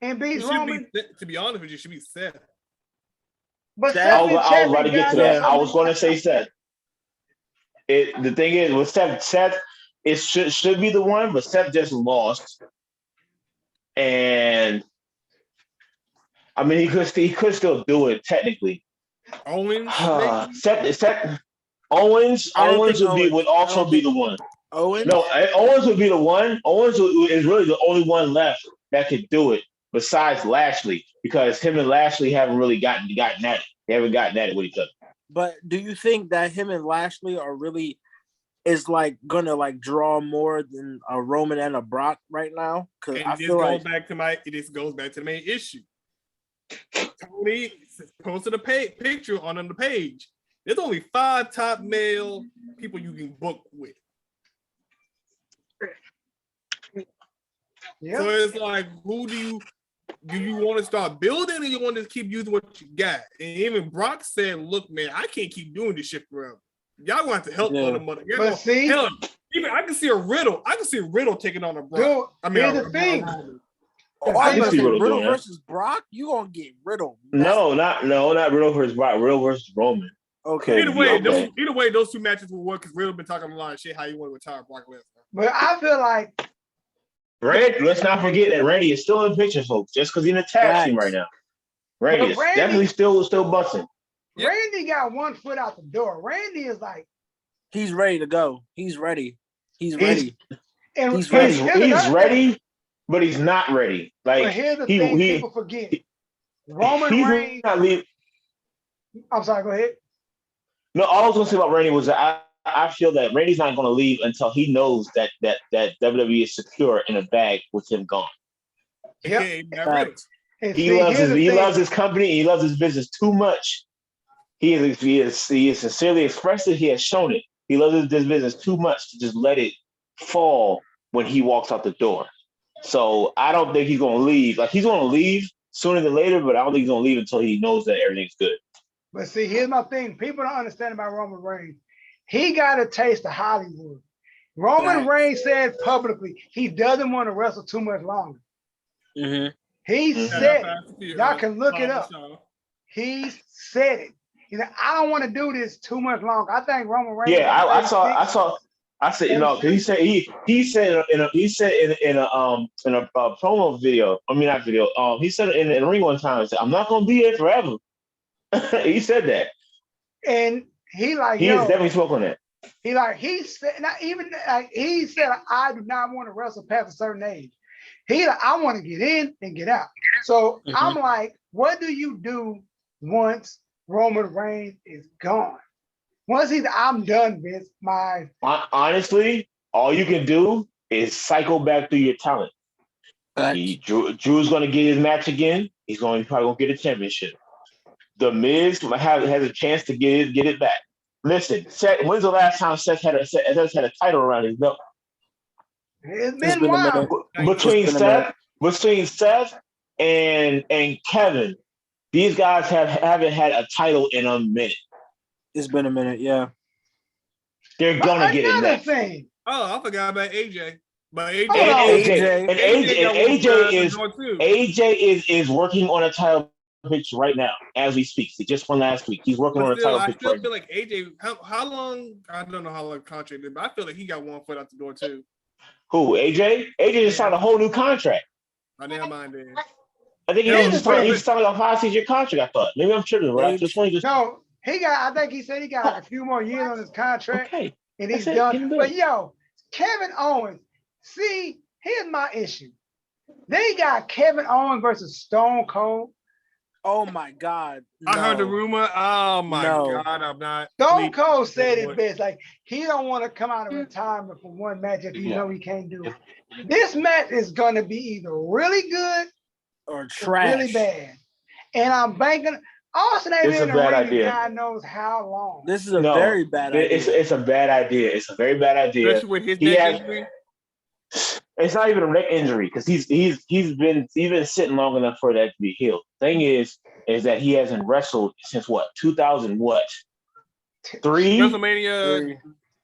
Speaker 1: and beats
Speaker 3: It should
Speaker 1: Roman.
Speaker 3: be, to be honest with you, it should be Seth.
Speaker 1: But
Speaker 2: Seth-
Speaker 1: Seth
Speaker 4: I
Speaker 1: been
Speaker 4: was about
Speaker 1: champion
Speaker 4: to get to
Speaker 1: guys
Speaker 4: that.
Speaker 1: so
Speaker 4: I was
Speaker 1: many
Speaker 4: going to say Seth. The thing is with Seth, it should be the one, but Seth just lost, and I mean he could still do it technically.
Speaker 3: Owens,
Speaker 4: Seth Owens
Speaker 2: I don't think
Speaker 4: would also be the one.
Speaker 2: Owens.
Speaker 4: No, Owens would be the one. Owens is really the only one left that could do it besides Lashley, because him and Lashley haven't really gotten at it. They haven't gotten at it with each other.
Speaker 2: But do you think that him and Lashley are really is like gonna like draw more than a Roman and a Brock right now? Because I feel like
Speaker 3: this goes back to the main issue. Tony posted a picture on the page. There's only 5 top male people you can book with.
Speaker 1: Yeah.
Speaker 3: So it's like, who do you want to start building, or you want to keep using what you got? And even Brock said, "Look, man, I can't keep doing this shit forever. Y'all going to have to help one another."
Speaker 1: But see,
Speaker 3: hell, even I can see a Riddle. I can see Riddle taking on a Brock.
Speaker 1: dude,
Speaker 3: I mean,
Speaker 1: here's the thing.
Speaker 4: I can see Riddle
Speaker 2: Riddle
Speaker 4: doing that.
Speaker 2: versus Brock. You gonna get Riddle?
Speaker 4: No, not Riddle versus Brock. Riddle versus Roman.
Speaker 2: Okay.
Speaker 3: Either way,
Speaker 4: Okay.
Speaker 3: those 2 matches will work because Riddle been talking a lot of shit how you want to retire Brock Lesnar.
Speaker 1: But I feel like
Speaker 4: Let's not forget that Randy is still in the picture, folks. Just because he's in a tag team right now, Randy is definitely still busting.
Speaker 3: Yep.
Speaker 1: Randy got one foot out the door. Randy is like
Speaker 2: He's ready to go. He's ready. He's ready.
Speaker 1: and
Speaker 2: He's
Speaker 1: here's
Speaker 2: ready.
Speaker 4: He's
Speaker 1: another
Speaker 4: ready,
Speaker 1: thing.
Speaker 4: but he's not ready.
Speaker 1: But
Speaker 4: Like
Speaker 1: here's the thing people forget. Roman
Speaker 4: he's
Speaker 1: Reigns.
Speaker 4: not leaving.
Speaker 1: I'm sorry, go ahead.
Speaker 4: No, all I was gonna say about Randy was that I feel that Randy's not gonna leave until he knows that WWE is secure in a bag with him gone.
Speaker 1: Yep. And
Speaker 4: He
Speaker 1: see,
Speaker 4: loves his company. He loves his business too much. He is sincerely expressed it. He has shown it. He loves this business too much to just let it fall when he walks out the door. So I don't think he's gonna leave. Like, he's gonna leave sooner than later, but I don't think he's gonna leave until he knows that everything's good.
Speaker 1: But see, here's my thing. People don't understand about Roman Reigns. He got a taste of Hollywood. Roman Reigns said publicly he doesn't want to wrestle too much longer.
Speaker 2: Mm-hmm.
Speaker 1: He said it. Y'all can look it up. He said it. He said, "I don't want to do this too much longer." I think Roman Reigns.
Speaker 4: Yeah, I said, you know, because he said in a promo video. I mean, not video. He said in the ring one time. He said, "I'm not gonna be here forever." He said that,
Speaker 1: and he
Speaker 4: is definitely spoke on that.
Speaker 1: He said, not even he said, "I do not want to wrestle past a certain age." I want to get in and get out. So I'm like, what do you do once Roman Reigns is gone? Once I'm done, Vince.
Speaker 4: Honestly, all you can do is cycle back through your talent. Drew's going to get his match again. He's probably going to get a championship. The Miz has a chance to get it back. Listen, Seth, when's the last time Seth had a title around his belt?
Speaker 1: It's been a while.
Speaker 4: Between Seth and Kevin, these guys haven't had a title in a minute.
Speaker 2: It's been a minute, yeah.
Speaker 4: They're gonna get it next.
Speaker 1: Thing.
Speaker 3: Oh, I forgot about AJ. But
Speaker 4: AJ is working on a title picture right now as we speak. He just won last week. He's working on a title picture.
Speaker 3: I still feel like AJ. How long? I don't know how long the contract is, but I feel like he got one foot out the door too.
Speaker 4: Who? AJ? AJ just signed a whole new contract.
Speaker 3: I never mind then.
Speaker 4: I think he signed a 5-6-year contract. I thought maybe I'm tripping. Right?
Speaker 1: No, he got. I think he said he got like a few more years on his contract, and he's
Speaker 4: That's
Speaker 1: done. But Kevin Owens. See, here's my issue. They got Kevin Owens versus Stone Cold.
Speaker 2: Oh my God!
Speaker 3: No. I heard the rumor. Oh my God! I'm not.
Speaker 1: Stone Cold said it best. Like, he don't want to come out of retirement for one match if you know he can't do it. This match is gonna be either really good
Speaker 2: or trash,
Speaker 1: really bad. And I'm banking. Austin ain't in the ring. God knows how long.
Speaker 2: This is a very bad idea.
Speaker 4: It's a bad idea. It's a very bad idea.
Speaker 3: Especially with his neck injury.
Speaker 4: It's not even a neck injury because he's been sitting long enough for that to be healed. Thing is that he hasn't wrestled since 2000 3?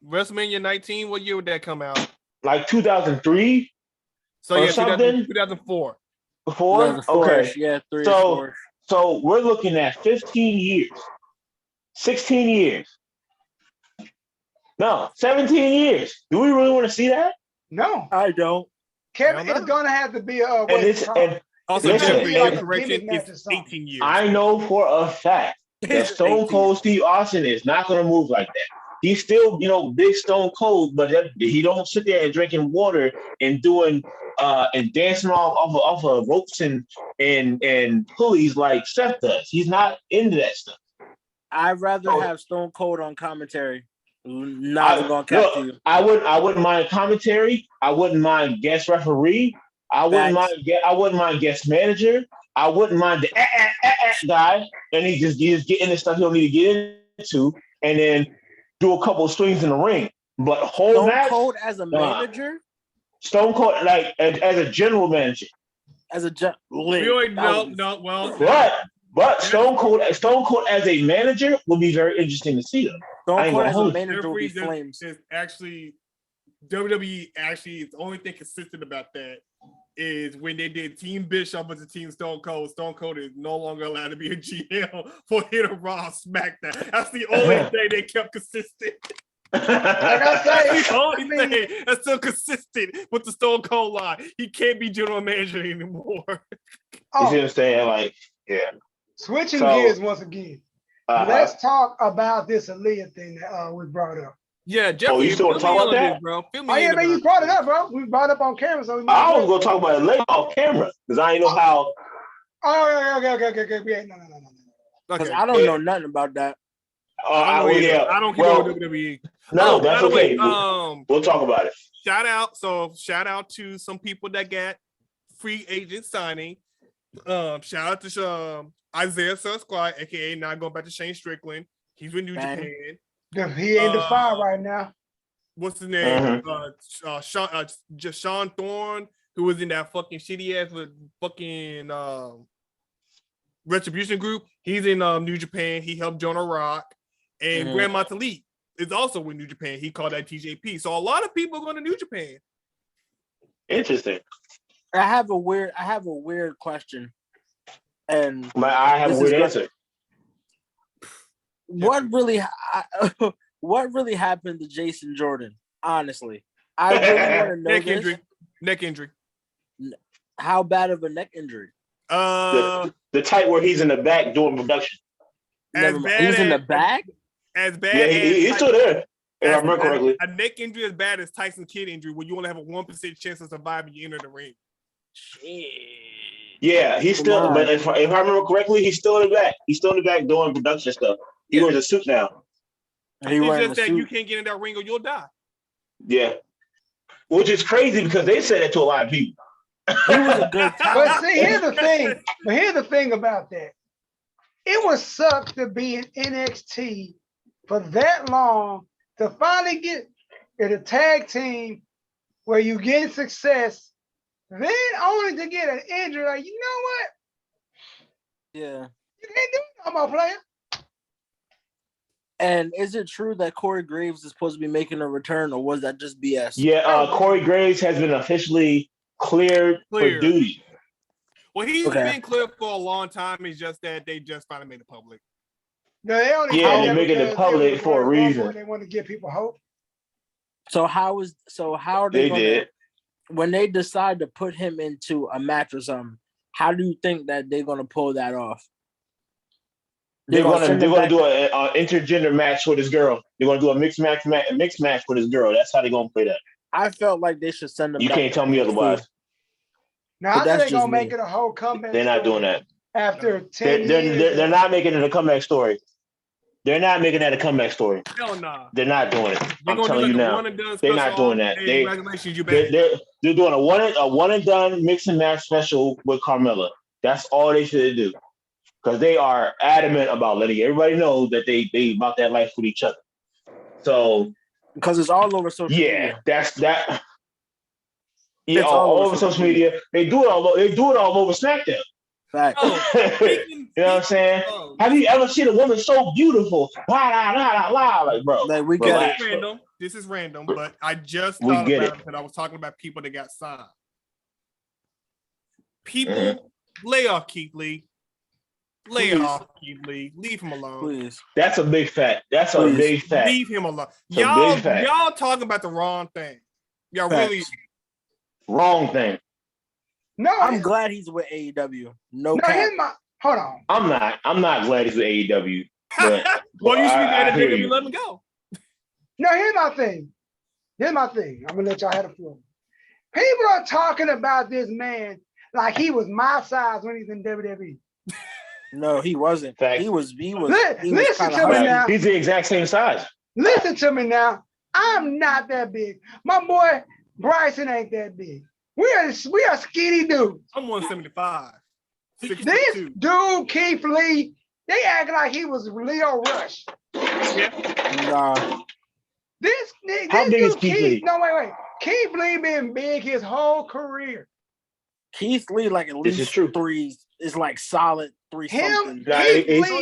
Speaker 3: WrestleMania 19. What year would that come out?
Speaker 4: Like 2003.
Speaker 3: So yeah,
Speaker 4: something.
Speaker 3: 2004.
Speaker 2: 4? Okay.
Speaker 5: Yeah, 3
Speaker 4: So,
Speaker 5: is 4.
Speaker 4: so we're looking at 15 years, 16 years. No, 17 years. Do we really want to see that?
Speaker 1: No,
Speaker 5: I don't.
Speaker 1: Kevin, it's gonna have to be a
Speaker 4: And it's and
Speaker 3: Also,
Speaker 1: It's
Speaker 4: listen,
Speaker 1: gonna be like a
Speaker 3: correction,
Speaker 1: gimmick match or
Speaker 3: it's
Speaker 1: something.
Speaker 3: 18 years.
Speaker 4: I know for a fact that
Speaker 5: It's
Speaker 4: Stone
Speaker 5: 18.
Speaker 4: Cold Steve Austin is not going to move like that. He's still, big Stone Cold, but he don't sit there and drinking water and doing and dancing off of ropes and pulleys like Seth does. He's not into that stuff.
Speaker 5: I'd rather have Stone Cold on commentary. Not even gonna cap to you.
Speaker 4: I wouldn't mind commentary. I wouldn't mind guest referee. I wouldn't mind guest manager. I wouldn't mind the guy, and he's just getting the stuff he don't need to get into, and then do a couple of swings in the ring. But whole
Speaker 5: Stone
Speaker 4: match,
Speaker 5: Cold as a manager,
Speaker 4: Stone Cold like as a general manager.
Speaker 5: as a
Speaker 4: But Stone Cold as a manager will be very interesting to see. Them.
Speaker 5: Stone Cold as a manager will be flames.
Speaker 3: Is actually WWE. Actually, the only thing consistent about that is when they did Team Bishop versus Team Stone Cold. Stone Cold is no longer allowed to be a GM for Hit or Raw SmackDown. That's the only thing they kept consistent.
Speaker 1: Like I say,
Speaker 3: the only thing that's still consistent with the Stone Cold line. He can't be general manager anymore.
Speaker 4: You see what I'm saying? Like, yeah.
Speaker 1: Switching gears once again. Let's talk about this Aaliyah thing that was brought up.
Speaker 3: Yeah, Jeffrey.
Speaker 4: Oh, you still want to talk about that,
Speaker 3: bro?
Speaker 1: Man, you brought it up, bro. We brought it up on camera, so
Speaker 4: I was gonna talk about it later on camera because I didn't know how.
Speaker 1: Oh, okay. No.
Speaker 5: Because I don't know nothing about that.
Speaker 3: I don't care about WWE.
Speaker 4: No, that's okay. We'll talk about it.
Speaker 3: Shout out to some people that got free agent signing. Shout out to Isaiah Squad, aka now going back to Shane Strickland. He's with New Japan.
Speaker 1: He ain't the fire right now.
Speaker 3: What's his name? Sean Thorne, who was in that fucking shitty ass with fucking Retribution Group. He's in New Japan. He helped Jonah Rock. And Grand Metalik is also with New Japan. He called that TJP. So a lot of people are going to New Japan.
Speaker 4: Interesting.
Speaker 5: I have a weird question. And
Speaker 4: I have a weird answer.
Speaker 5: What really happened to Jason Jordan? Honestly, I really want to know
Speaker 3: Neck injury.
Speaker 5: How bad of a neck injury?
Speaker 4: The type where he's in the back doing production.
Speaker 5: He's in the back?
Speaker 3: As bad
Speaker 4: yeah, he's still there. If I remember correctly.
Speaker 3: A neck injury as bad as Tyson Kidd injury, where you only have a 1% chance of surviving you enter the ring.
Speaker 5: Shit.
Speaker 4: Yeah, he's still. But if I remember correctly, he's still in the back. He's still in the back doing production stuff. He wears a suit now.
Speaker 3: It's just that you can't get in that ring or you'll die.
Speaker 4: Yeah, which is crazy because they said that to a lot of people.
Speaker 5: He was a good time.
Speaker 1: But see, here's the thing about that. It would suck to be in NXT for that long to finally get in a tag team where you get success, then only to get an injury. Like, you know what?
Speaker 5: Yeah.
Speaker 1: You can't do it no more, player.
Speaker 5: And is it true that Corey Graves is supposed to be making a return, or was that just BS?
Speaker 4: Yeah, Corey Graves has been officially cleared for duty.
Speaker 3: Well, he's been cleared for a long time. It's just that they just finally made it public.
Speaker 1: No, they're
Speaker 4: making it public for a reason.
Speaker 1: They want to give people hope.
Speaker 5: So how are they when they decide to put him into a match or something? How do you think that they're gonna pull that off?
Speaker 4: They're gonna do an intergender match with his girl. They're gonna do a mixed match with his girl. That's how they're gonna play that.
Speaker 5: I felt like they should send him.
Speaker 4: You can't tell me otherwise.
Speaker 1: Now I think they're gonna make it a whole comeback.
Speaker 4: They're not doing that.
Speaker 1: After 10 years.
Speaker 4: They're not making it a comeback story. They're not making that a comeback story.
Speaker 3: Hell nah.
Speaker 4: They're not doing it. I'm telling you now. They're not doing that. They're doing a one and done mix and match special with Carmella. That's all they should do. Because they are adamant about letting everybody know that they about that life with each other. So
Speaker 5: because it's all over social media.
Speaker 4: That's that. Yeah, all over social media. They do it all over SmackDown.
Speaker 5: Right.
Speaker 4: You know what I'm saying? Have you ever seen a woman so beautiful? Like, bro.
Speaker 5: Like, we get
Speaker 3: it. This is random, but I just thought about it because I was talking about people that got signed. People, lay off Keith Lee. Lay off Keith Lee. Leave him alone.
Speaker 5: Please.
Speaker 4: That's a big fact. That's a big fact.
Speaker 3: Leave him alone.
Speaker 4: It's a big fact.
Speaker 3: Y'all talking about the wrong thing. Y'all really
Speaker 4: wrong thing.
Speaker 1: No,
Speaker 5: I'm glad he's with AEW. No,
Speaker 1: hold on.
Speaker 4: I'm not glad he's with AEW. But,
Speaker 3: well, you should be glad that
Speaker 4: hear
Speaker 3: WWE
Speaker 4: you.
Speaker 3: let him go.
Speaker 1: No, here's my thing. I'm gonna let y'all have the floor. People are talking about this man like he was my size when he's in WWE.
Speaker 5: No, he wasn't.
Speaker 4: Fact.
Speaker 5: He was
Speaker 1: Listen to me now.
Speaker 4: He's the exact same size.
Speaker 1: Listen to me now. I'm not that big. My boy Bryson ain't that big. We are skinny dudes.
Speaker 3: I'm 175.
Speaker 1: This dude, Keith Lee, they act like he was Leo Rush.
Speaker 5: Nah.
Speaker 1: This
Speaker 4: How big is Keith Lee?
Speaker 1: No, wait. Keith Lee been big his whole career.
Speaker 5: Keith Lee, like at least three, is like solid 3 something.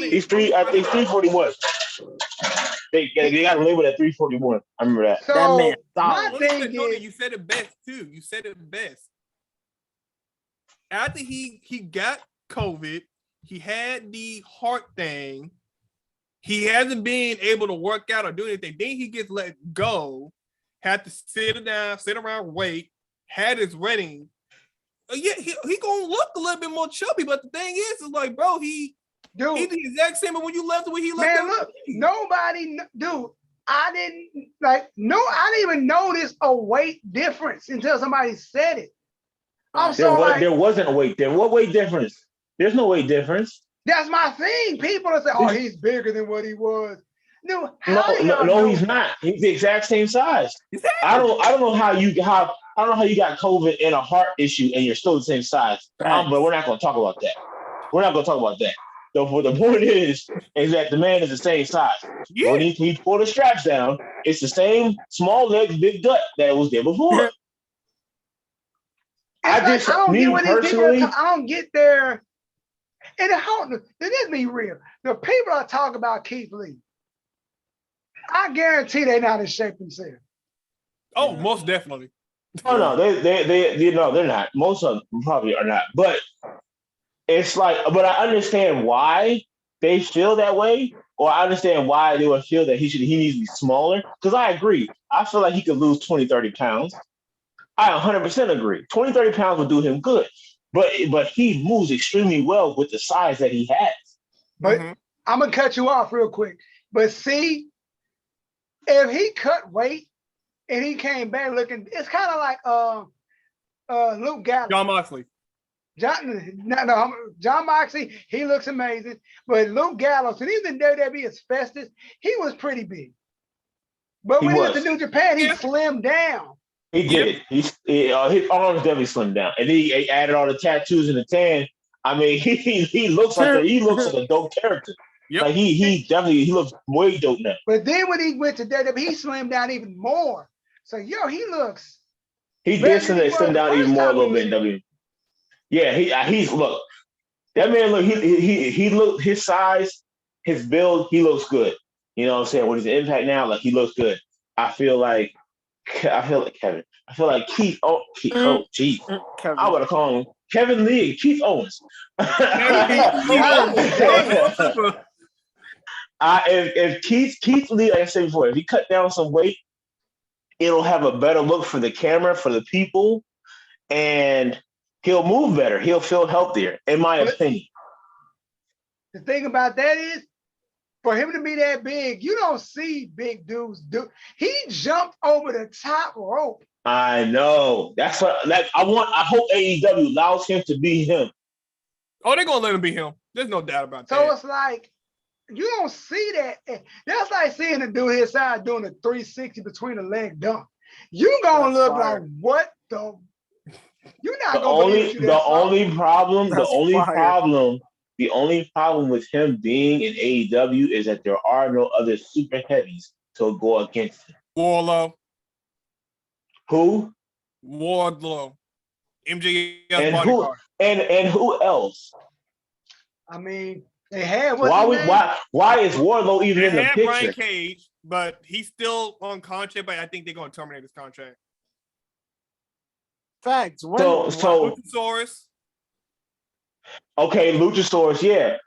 Speaker 4: He's 341. They got him labeled at 341. I remember that.
Speaker 1: So
Speaker 5: that man
Speaker 1: my
Speaker 5: solid.
Speaker 1: thing is,
Speaker 3: you said it best too. You said it best. After he got COVID, he had the heart thing. He hasn't been able to work out or do anything. Then he gets let go, had to sit around, wait, had his wedding. Yeah, he gonna look a little bit more chubby, but the thing is like, bro, he's the exact same as when you left the way he left.
Speaker 1: Man, look, I didn't even notice a weight difference until somebody said it.
Speaker 4: There wasn't a weight difference. What weight difference? There's no weight difference.
Speaker 1: That's my thing. People are saying, "Oh, he's bigger than what he was." No,
Speaker 4: he's not. He's the exact same size. Exactly. I don't know how you got COVID and a heart issue and you're still the same size. But we're not going to talk about that. The point is that the man is the same size. Yeah. When he pulled the straps down, it's the same small legs, big gut that was there before. I
Speaker 1: don't get there. And let this be real. The people that talk about Keith Lee, I guarantee they're not in shape themselves.
Speaker 3: Oh, most definitely.
Speaker 4: Oh no, they're not. Most of them probably are not. But it's like, but I understand why they feel that way, or I understand why they would feel that he needs to be smaller. Because I agree. I feel like he could lose 20, 30 pounds. I 100% agree. 20, 30 pounds would do him good. But he moves extremely well with the size that he has.
Speaker 1: But I'm gonna cut you off real quick. But see, if he cut weight and he came back looking, it's kind of like Luke Gallows.
Speaker 3: John Moxley.
Speaker 1: John Moxley, he looks amazing. But Luke Gallows, and even WWE as Festus, he was pretty big. But when he went to New Japan, he slimmed down.
Speaker 4: He did. His arms definitely slimmed down, and he added all the tattoos and the tan. I mean, he looks like a dope character. Yep. Like he looks way dope now.
Speaker 1: But then when he went to WWE, he slimmed down even more. So he looks.
Speaker 4: He did slim down even more a little bit in WWE. Yeah, he's look. That man look. He look his size, his build. He looks good. You know what I'm saying? When he's in Impact now, like he looks good. I feel like Kevin. I feel like Keith. Oh, geez. I would have called him Kevin Lee, Keith Owens. If Keith Lee, like I said before, if he cut down some weight, it'll have a better look for the camera, for the people, and he'll move better. He'll feel healthier, in my opinion.
Speaker 1: The thing about that is, for him to be that big, you don't see big dudes do. He jumped over the top rope.
Speaker 4: I know. That's what I hope AEW allows him to be him.
Speaker 3: Oh, they're gonna let him be him. There's no doubt about that.
Speaker 1: So it's like you don't see that. That's like seeing a dude his size doing a 360 between the leg dunk. You gonna look like what the? You're not gonna.
Speaker 4: The only problem with him being in AEW is that there are no other super heavies to go against him.
Speaker 3: Wardlow.
Speaker 4: Who?
Speaker 3: Wardlow. MJF
Speaker 4: and
Speaker 3: bodyguard.
Speaker 4: And who else?
Speaker 1: I mean, they had
Speaker 4: why is Wardlow even in the picture?
Speaker 3: Brian Cage, but he's still on contract, but I think they're gonna terminate his contract.
Speaker 5: Facts.
Speaker 3: Luchasaurus.
Speaker 4: Okay, Luchasaurus, yeah.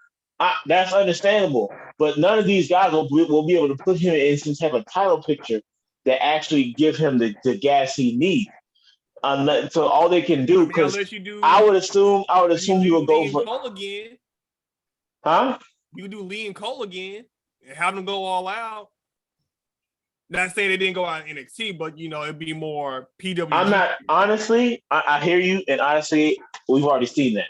Speaker 4: That's understandable. But none of these guys will be able to put him in some type of title picture that actually give him the gas he needs. So all they can do, because I would assume he would go for
Speaker 3: Cole again.
Speaker 4: Huh?
Speaker 3: You do Lee and Cole again and have them go all out. Not saying they didn't go out in NXT, but it'd be more PWG.
Speaker 4: I'm not honestly. I hear you, and honestly, we've already seen that.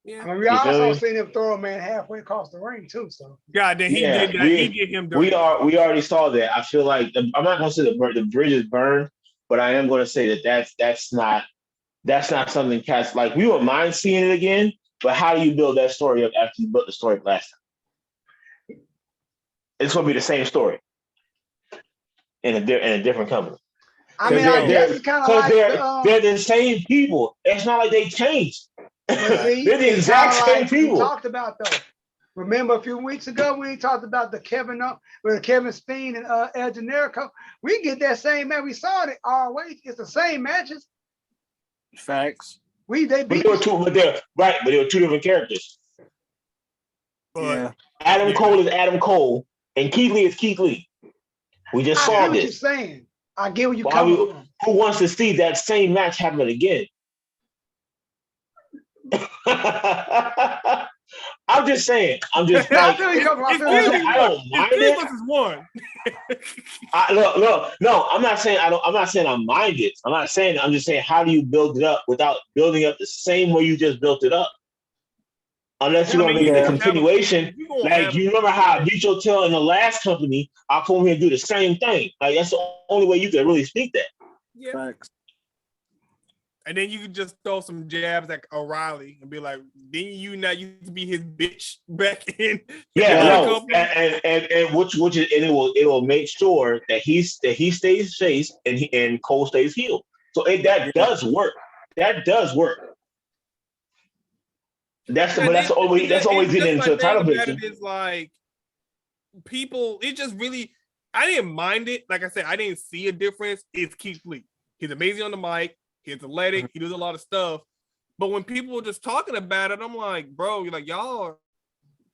Speaker 1: Yeah. I mean, we also seen him throw a man halfway across the ring too. So
Speaker 3: then he did that. He did him dirty.
Speaker 4: We already saw that. I feel like I'm not going to say the bridge is burned, but I am going to say that's not something cats like. We wouldn't mind seeing it again, but how do you build that story up after you built the story last time? It's going to be the same story in a different company.
Speaker 1: I mean, I guess it's kind of like
Speaker 4: they're the same people. It's not like they changed. They're the exact same people.
Speaker 1: We talked about though. Remember a few weeks ago we talked about the Kevin Steen and El Generico. We get that same match. We saw it always. It's the same matches.
Speaker 5: Facts.
Speaker 1: They
Speaker 4: were two different characters.
Speaker 5: Yeah.
Speaker 4: Adam Cole is Adam Cole, and Keith Lee is Keith Lee. We just saw this.
Speaker 1: I get what you're saying. I get what you're coming from.
Speaker 4: Who wants to see that same match happen again? I'm just saying. I'm just like, I don't mind it.
Speaker 3: One.
Speaker 4: No. I'm not saying I mind it. I'm just saying, how do you build it up without building up the same way you just built it up? Unless you're going to make a continuation. Like, you remember how Bucher tell in the last company, I'll come here and do the same thing. Like, that's the only way you can really speak that.
Speaker 3: Yeah. Thanks. And then you could just throw some jabs at O'Reilly and be like, didn't you not used to be his bitch back in?
Speaker 4: Yeah, and which it will make sure that he stays face and Cole stays heel. So that does work. That does work. That's always getting into the title picture.
Speaker 3: It's like people. It just really. I didn't mind it. Like I said, I didn't see a difference. It's Keith Lee. He's amazing on the mic. He's athletic. He does a lot of stuff. But when people were just talking about it, I'm like, bro, you're like, y'all.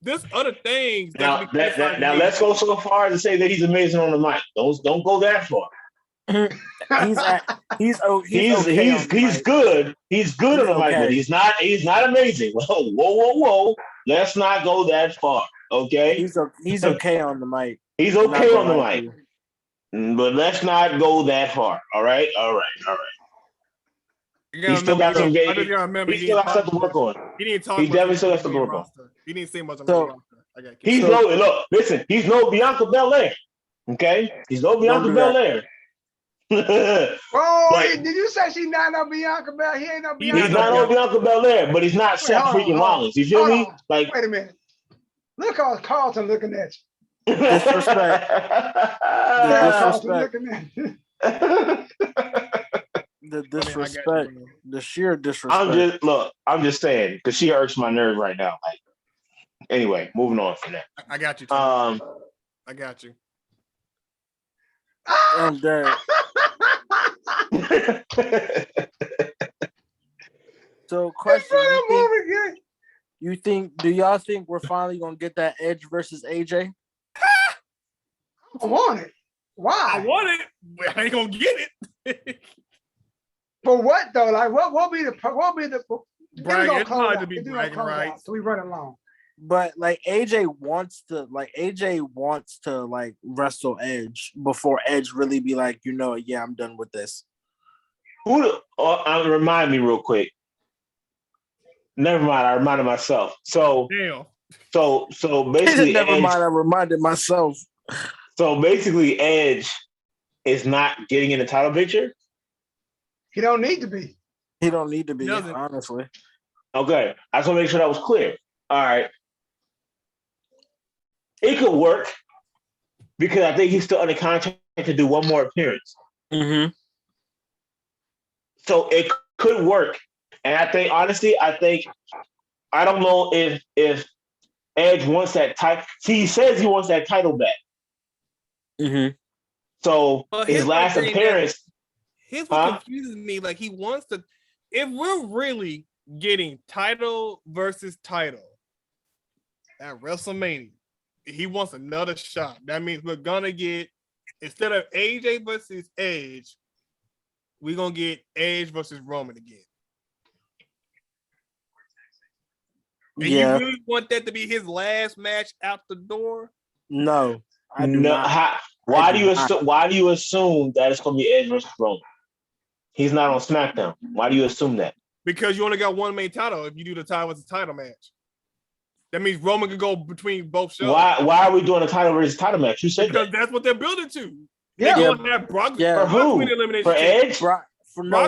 Speaker 3: There's other things.
Speaker 4: Now let's go so far as to say that he's amazing on the mic. Don't go that far.
Speaker 5: He's
Speaker 4: good. He's good on the mic, but he's not amazing. Whoa. Let's not go that far. Okay.
Speaker 5: He's okay on the mic.
Speaker 4: He's okay on the mic. But let's not go that far. All right. He still got some game. He still got stuff to work on.
Speaker 3: He didn't talk.
Speaker 4: He definitely still has to work on.
Speaker 3: He didn't say much on the roster.
Speaker 4: He's no Bianca Belair. Okay, he's no Bianca Belair.
Speaker 1: Did you say she's not no Bianca Belair? He ain't no Bianca.
Speaker 4: He's not no Bianca Belair, but he's not Seth freaking Rollins. You feel me? Like,
Speaker 1: wait a minute. Look how Carlton looking at you.
Speaker 5: Disrespect. The disrespect, the sheer disrespect.
Speaker 4: I'm just saying, because she hurts my nerve right now. Like, anyway, moving on from that.
Speaker 3: I got you. I got you.
Speaker 5: I'm dead. So, question: do y'all think we're finally gonna get that Edge versus AJ?
Speaker 1: I want it. Why?
Speaker 3: I want it, but I ain't gonna get it.
Speaker 1: For what though? Like what be the
Speaker 3: bragging? It's hard to be bragging, right?
Speaker 1: So we run along.
Speaker 5: But like AJ wants to wrestle Edge before Edge really be like, yeah, I'm done with this.
Speaker 4: Remind me real quick. Never mind, I reminded myself. So basically,
Speaker 5: never mind, I reminded myself.
Speaker 4: So basically, Edge is not getting in the title picture.
Speaker 1: He don't need to be.
Speaker 5: He don't need to be, honestly.
Speaker 4: Okay, I just want to make sure that was clear. All right. It could work because I think he's still under contract to do one more appearance.
Speaker 5: Mm-hmm.
Speaker 4: So it could work. And I think, honestly, I don't know if Edge wants that title. See, he says he wants that title back.
Speaker 5: Mm-hmm.
Speaker 4: So his last appearance.
Speaker 3: Here's what confuses me. Like, he wants to, if we're really getting title versus title at WrestleMania. He wants another shot. That means we're gonna get, instead of AJ versus Edge, we're gonna get Edge versus Roman again. And you really want that to be his last match out the door?
Speaker 5: No, I do not.
Speaker 4: Why do you assume that it's gonna be Edge versus Roman? He's not on SmackDown. Why do you assume that?
Speaker 3: Because you only got one main title. If you do the title versus title match, that means Roman can go between both shows.
Speaker 4: Why are we doing a title versus title match? You said
Speaker 3: because
Speaker 4: that.
Speaker 3: That's what they're building to.
Speaker 1: Yeah.
Speaker 3: They're going to have Brock.
Speaker 4: For who? For Edge?
Speaker 3: Brock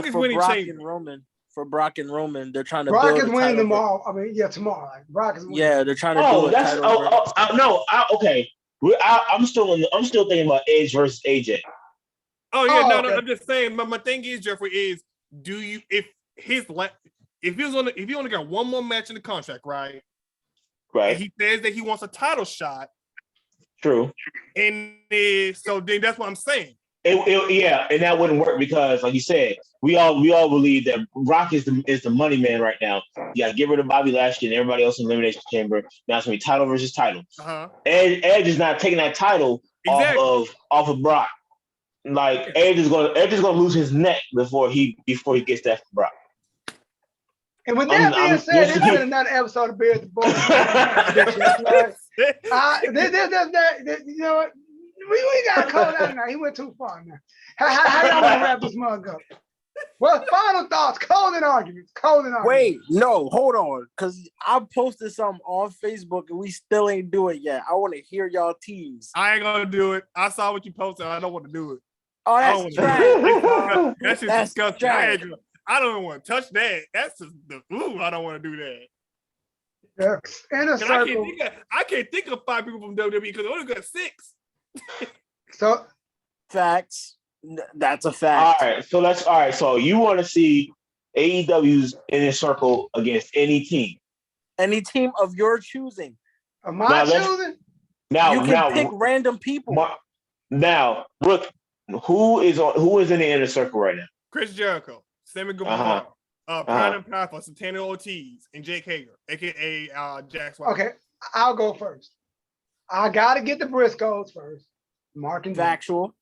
Speaker 3: is winning
Speaker 5: Brock
Speaker 3: Chamber.
Speaker 5: and Roman. For Brock and Roman, they're trying to.
Speaker 1: Brock
Speaker 5: build
Speaker 1: is winning tomorrow. Tomorrow. Like, Brock is winning.
Speaker 5: Yeah, they're trying to do a title.
Speaker 4: Okay. I'm still thinking about Edge versus AJ.
Speaker 3: No, I'm just saying. My thing is, Jeffrey, is if he only got one more match in the contract, right?
Speaker 4: Right.
Speaker 3: And he says that he wants a title shot.
Speaker 4: True.
Speaker 3: And so then that's what I'm saying.
Speaker 4: And that wouldn't work because, like you said, we all believe that Rock is the money man right now. You got to get rid of Bobby Lashley and everybody else in the Elimination Chamber. Now it's gonna be title versus title. Edge is not taking that title off of Brock. Like Edge is gonna lose his neck before he gets that from Brock.
Speaker 1: And with that being said, this has been another episode of Beers and Boys. You know what? We got to call that now. He went too far now. How y'all want to wrap this mug up? Well, final thoughts, closing arguments.
Speaker 5: Wait, no, hold on. Because I posted something on Facebook and we still ain't do it yet. I want to hear y'all teams.
Speaker 3: I ain't going to do it. I saw what you posted. I don't want to do it.
Speaker 5: Oh, that's trash.
Speaker 3: That's just disgusting. I don't even want to touch that. That's just I don't want to do that.
Speaker 1: Yes. In a circle.
Speaker 3: I can't think of 5 people from WWE because I only got 6.
Speaker 1: So
Speaker 5: facts. That's a fact.
Speaker 4: All right. So you want to see AEW's Inner Circle against any team?
Speaker 5: Any team of your choosing.
Speaker 1: Of my choosing?
Speaker 5: You can pick random people.
Speaker 4: Now, look, who is in the Inner Circle right now?
Speaker 3: Chris Jericho, Sammy Guevara, Pride and Powerful, Santana Ortiz, and Jake Hager, aka Jack Swagger.
Speaker 1: Okay, I'll go first. I gotta get the Briscoes first. Mark and
Speaker 5: factual.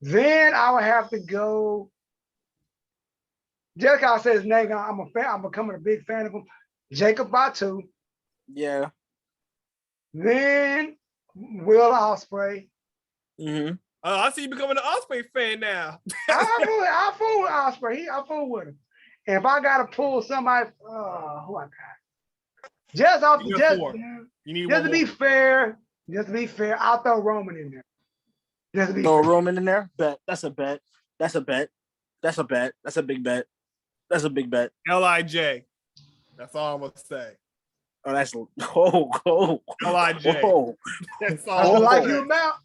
Speaker 1: Then I would have to go. Just like I said his name, I'm a fan. I'm becoming a big fan of him. Jacob Batu.
Speaker 5: Yeah.
Speaker 1: Then Will Ospreay.
Speaker 5: Mm-hmm.
Speaker 3: I see you becoming an Ospreay fan now.
Speaker 1: I fool with Ospreay. I fool with him. And if I gotta pull somebody, who I got? Just to be fair, I'll throw Roman in there. Just to be fair.
Speaker 5: Roman in there? Bet. That's a bet. That's a bet. That's a bet. That's a big bet. That's a big bet.
Speaker 3: LIJ. That's all I'm gonna say.
Speaker 5: Oh, that's
Speaker 3: LIJ.
Speaker 1: That's all I like you about.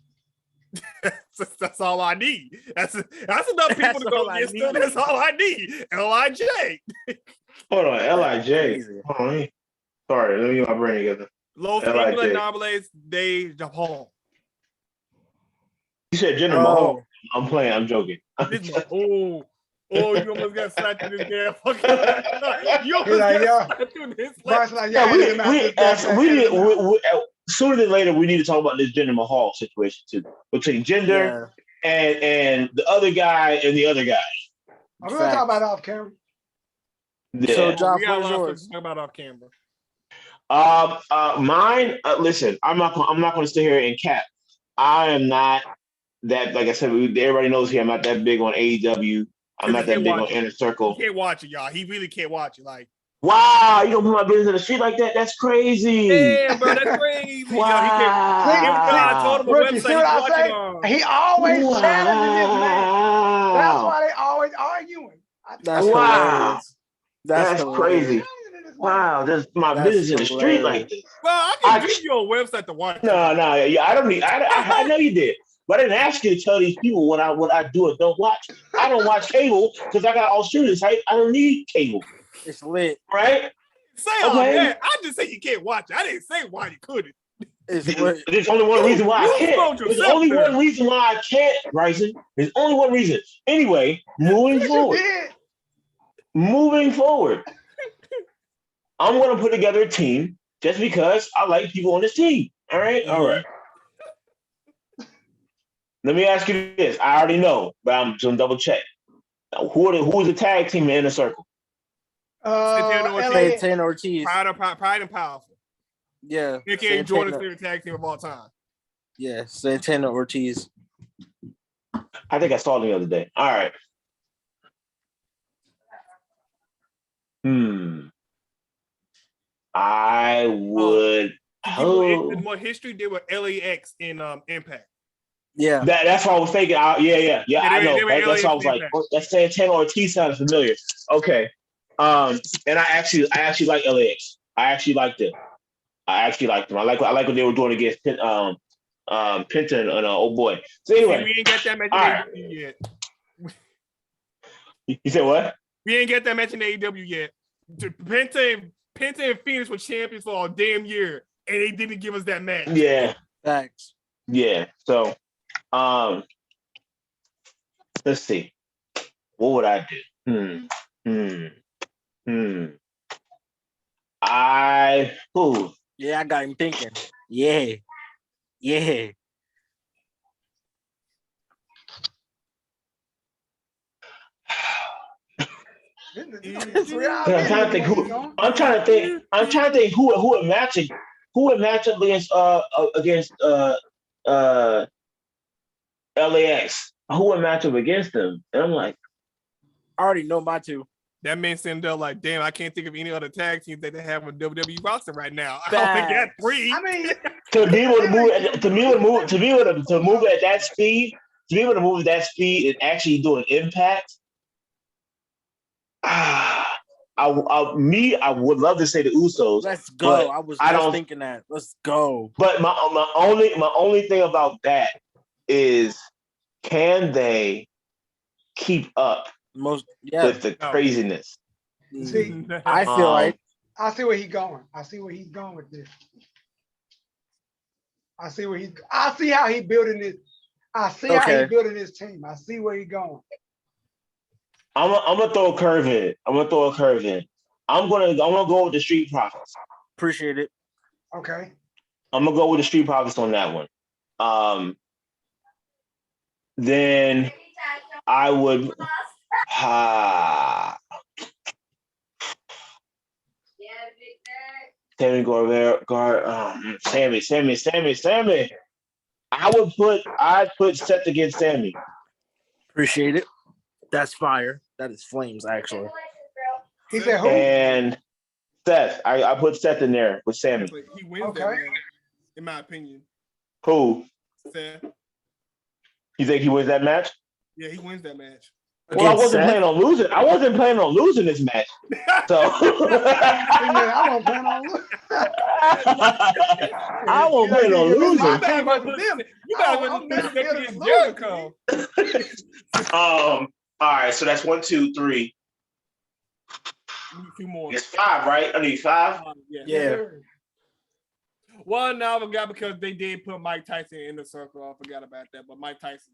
Speaker 3: That's all I need. That's enough people to go get stuff. That's all I need. LIJ.
Speaker 4: Hold on, LIJ. Hold on. Sorry, let me get my brain together.
Speaker 3: Los Ingobernables de Japón.
Speaker 4: You said Jinder Mahal. I'm playing. I'm joking.
Speaker 3: You almost got slapped in this damn fucking. You almost got slapped in this. Sooner than later, we need to talk about this Jinder Mahal situation too, between Jinder and the other guy and the other guy.
Speaker 1: I'm gonna talk about off camera.
Speaker 4: Yeah.
Speaker 5: So, John,
Speaker 3: we got a lot to talk about off camera.
Speaker 4: Mine. Listen, I'm not going to sit here and cap. I am not that. Like I said, everybody knows here. I'm not that big on AEW. I'm not that big on Inner Circle.
Speaker 3: He can't watch it, y'all. He really can't watch it. Like,
Speaker 4: wow, you don't put my business in the street like that? That's crazy.
Speaker 3: Yeah, bro, that's crazy.
Speaker 4: Wow.
Speaker 3: I told him
Speaker 1: Rookie, see what I say? He always challenging this man. That's why they always arguing.
Speaker 4: That's crazy. Wow, there's my business in the street like this.
Speaker 3: Well, I can give you a website to watch.
Speaker 4: No, yeah, I don't need. I know you did, but I didn't ask you to tell these people what I do or don't watch. I don't watch cable because I got all streaming sites. I don't need cable.
Speaker 5: It's lit,
Speaker 4: right?
Speaker 3: Say all that. I just say you can't watch it. I didn't say why you couldn't.
Speaker 4: There's only one reason why I can't. There's only one reason why I can't, Bryson. There's only one reason. Anyway, moving forward. I'm going to put together a team just because I like people on this team. All right? All right. Let me ask you this. I already know, but I'm just going to double check. Who is the tag team in Inner Circle?
Speaker 5: Santana Ortiz.
Speaker 3: Pride and Powerful.
Speaker 5: Yeah.
Speaker 3: AKA Jordan's favorite tag team of all time.
Speaker 5: Yeah, Santana Ortiz.
Speaker 4: I think I saw them the other day. All right. I would.
Speaker 3: More history did with LAX in Impact.
Speaker 5: Yeah,
Speaker 4: that's what I was thinking. Yeah. I know. That's why I was like, that Santana Ortiz sounded familiar. Okay. And I actually like LAX. I actually liked them. I like what they were doing against Penta and old boy. So anyway,
Speaker 3: we ain't got that match in AEW yet.
Speaker 4: You said what?
Speaker 3: We ain't got that match in AEW yet. Penta and Phoenix were champions for a damn year, and they didn't give us that match.
Speaker 4: Yeah.
Speaker 5: Thanks.
Speaker 4: Yeah. So, let's see. What would I do?
Speaker 5: Yeah, I got him thinking. Yeah.
Speaker 4: I'm trying to think who would match it. Who would match up against LAX? Who would match up against them? And I'm like,
Speaker 5: I already know my two.
Speaker 3: That man sitting there like, damn, I can't think of any other tag teams that they have on WWE roster right now. I only got 3.
Speaker 1: I mean,
Speaker 4: to be able to move at that speed, and actually do an impact. I would love to say the Usos.
Speaker 5: Let's go. I was just thinking that. Let's go.
Speaker 4: But my only thing about that is, can they keep up with the craziness?
Speaker 1: See,
Speaker 5: I feel like
Speaker 1: I see where he's going. I see where he's going with this. I see how he building this. I see how he building his team. I see where he's going.
Speaker 4: I'm gonna throw a curve in. I'm gonna go with the Street Profits.
Speaker 5: Appreciate it.
Speaker 1: Okay.
Speaker 4: I'm gonna go with the Street Profits on that one. Then I would. Sammy. I'd put Seth against Sammy.
Speaker 5: Appreciate it. That's fire. That is flames, actually.
Speaker 1: He said who?
Speaker 4: And Seth. I put Seth in there with Sammy.
Speaker 3: He wins that match, in my opinion.
Speaker 4: Who?
Speaker 3: Seth.
Speaker 4: You think he wins that match?
Speaker 3: Yeah, he wins that match.
Speaker 4: Well, I wasn't planning on losing. I wasn't planning on losing this match. So
Speaker 1: I won't plan on losing.
Speaker 4: I won't plan on losing.
Speaker 3: You better go Jericho.
Speaker 4: All right, so that's 1, 2, 3.
Speaker 3: Need 2 more.
Speaker 4: It's 5, right? I need 5.
Speaker 5: Yeah.
Speaker 3: Well, no, I forgot because they did put Mike Tyson in the circle. I forgot about that, but Mike Tyson,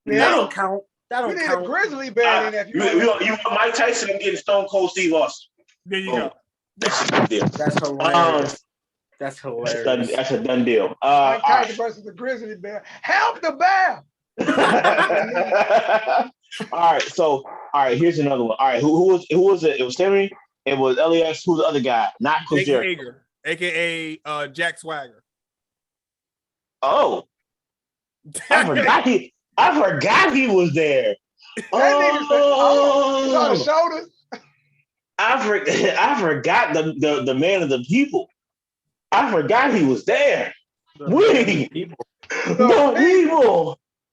Speaker 5: That don't count. That don't count.
Speaker 1: A grizzly bear in there.
Speaker 4: You want Mike Tyson and getting Stone Cold Steve Austin.
Speaker 3: There you go.
Speaker 5: That's hilarious. That's hilarious.
Speaker 4: That's a done deal.
Speaker 1: Mike Tyson versus the grizzly bear. Help the bear.
Speaker 4: All right. Here's another one. All right, who was it? It was Sammy. It was LAX. Who's the other guy? Not Chris Jericho.
Speaker 3: AKA Jack Swagger.
Speaker 4: Oh, I forgot he was there.
Speaker 1: Oh, shoulders.
Speaker 4: I forgot the man of the people. I forgot he was there. The people.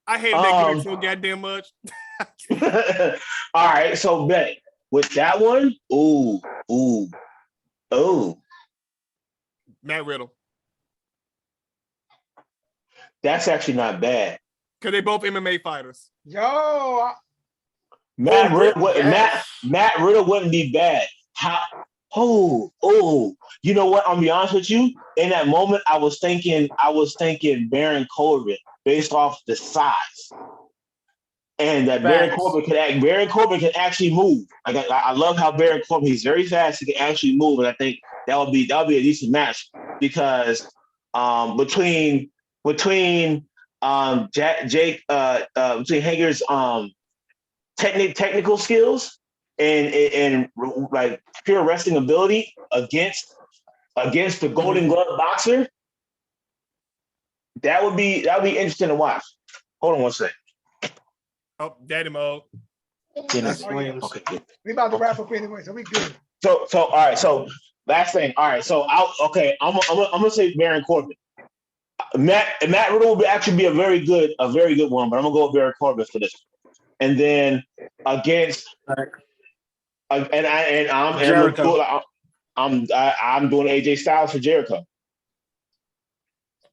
Speaker 3: I hate that gimmick so goddamn much.
Speaker 4: All right, so bet with that one, ooh.
Speaker 3: Matt Riddle.
Speaker 4: That's actually not bad.
Speaker 3: Because they both MMA fighters.
Speaker 1: Yo.
Speaker 4: Matt Riddle wouldn't be bad. You know what? I'll be honest with you. In that moment, I was thinking Baron Corbin based off the size. and that Baron Corbin can actually move. I love how Baron Corbin, he's very fast. He can actually move, and I think that would be a decent match because between between Hager's technical skills and like pure wrestling ability against the Golden Glove boxer, that would be interesting to watch. Hold on one second.
Speaker 3: Oh, daddy mode.
Speaker 5: That's flames.
Speaker 4: Okay, good.
Speaker 1: We about to wrap up anyway, so we good.
Speaker 4: So all right. So last thing. All right. So I'm gonna say Baron Corbin. Matt Riddle will actually be a very good one, but I'm gonna go with Baron Corbin for this. And then against I'm doing AJ Styles for Jericho.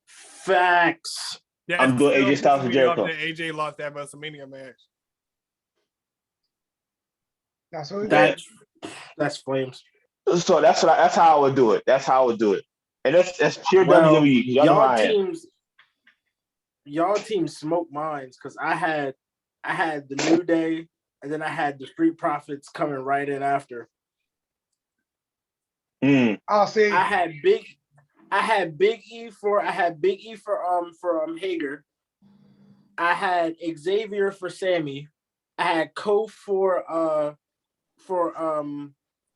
Speaker 5: Facts.
Speaker 4: I'm doing AJ Styles for Jericho.
Speaker 3: AJ lost that WrestleMania match.
Speaker 5: That's flames.
Speaker 4: So that's how I would do it. That's how I would do it. And that's pure WWE.
Speaker 5: Y'all teams smoke mines because I had the New Day and then I had the Street Profits coming right in after.
Speaker 1: I'll see.
Speaker 5: I had Big E for Hager. I had Xavier for Sammy. I had Kof for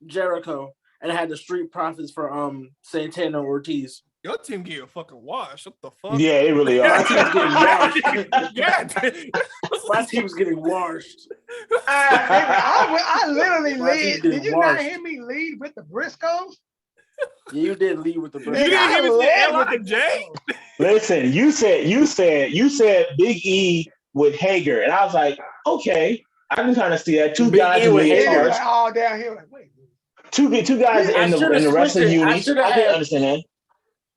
Speaker 5: Jericho, and I had the Street Profits for Santana Ortiz.
Speaker 3: Your team getting fucking washed. What the fuck?
Speaker 4: Yeah, it really are.
Speaker 5: My team's getting washed.
Speaker 3: Yeah.
Speaker 5: My team's getting washed.
Speaker 1: I literally
Speaker 5: My
Speaker 1: lead.
Speaker 5: team's
Speaker 1: Did
Speaker 5: getting
Speaker 1: you
Speaker 5: washed.
Speaker 1: not hear me lead with the Briscoes?
Speaker 5: Yeah, you did lead with the
Speaker 3: You didn't hear me say L with the J?
Speaker 4: Listen, you said Big E with Hager, and I was like, okay, I can kind of see that. Two
Speaker 5: Big
Speaker 4: guys
Speaker 5: E
Speaker 4: in
Speaker 5: with
Speaker 4: the
Speaker 5: Hager.
Speaker 4: guitars.
Speaker 1: Like all down here, like wait.
Speaker 4: Two guys
Speaker 5: I
Speaker 4: in the wrestling unis. I can understand that.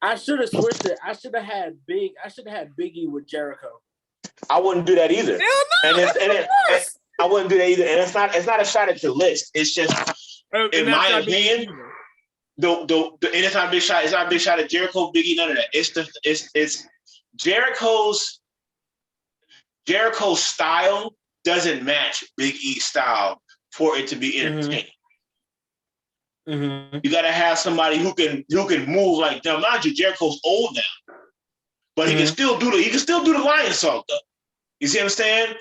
Speaker 5: I should have switched it. I should have had Big E with Jericho.
Speaker 4: I wouldn't do that either.
Speaker 3: Hell no,
Speaker 4: And I wouldn't do that either. And it's not a shot at your list. It's just, in my opinion, and it's not a big shot. It's not a big shot at Jericho, Big E, none of that. It's Jericho's style doesn't match Big E's style for it to be entertaining.
Speaker 5: Mm-hmm.
Speaker 4: You gotta have somebody who can move like them. Mind you, Jericho's old now, but he can still do the lion salt though. You see what I'm saying?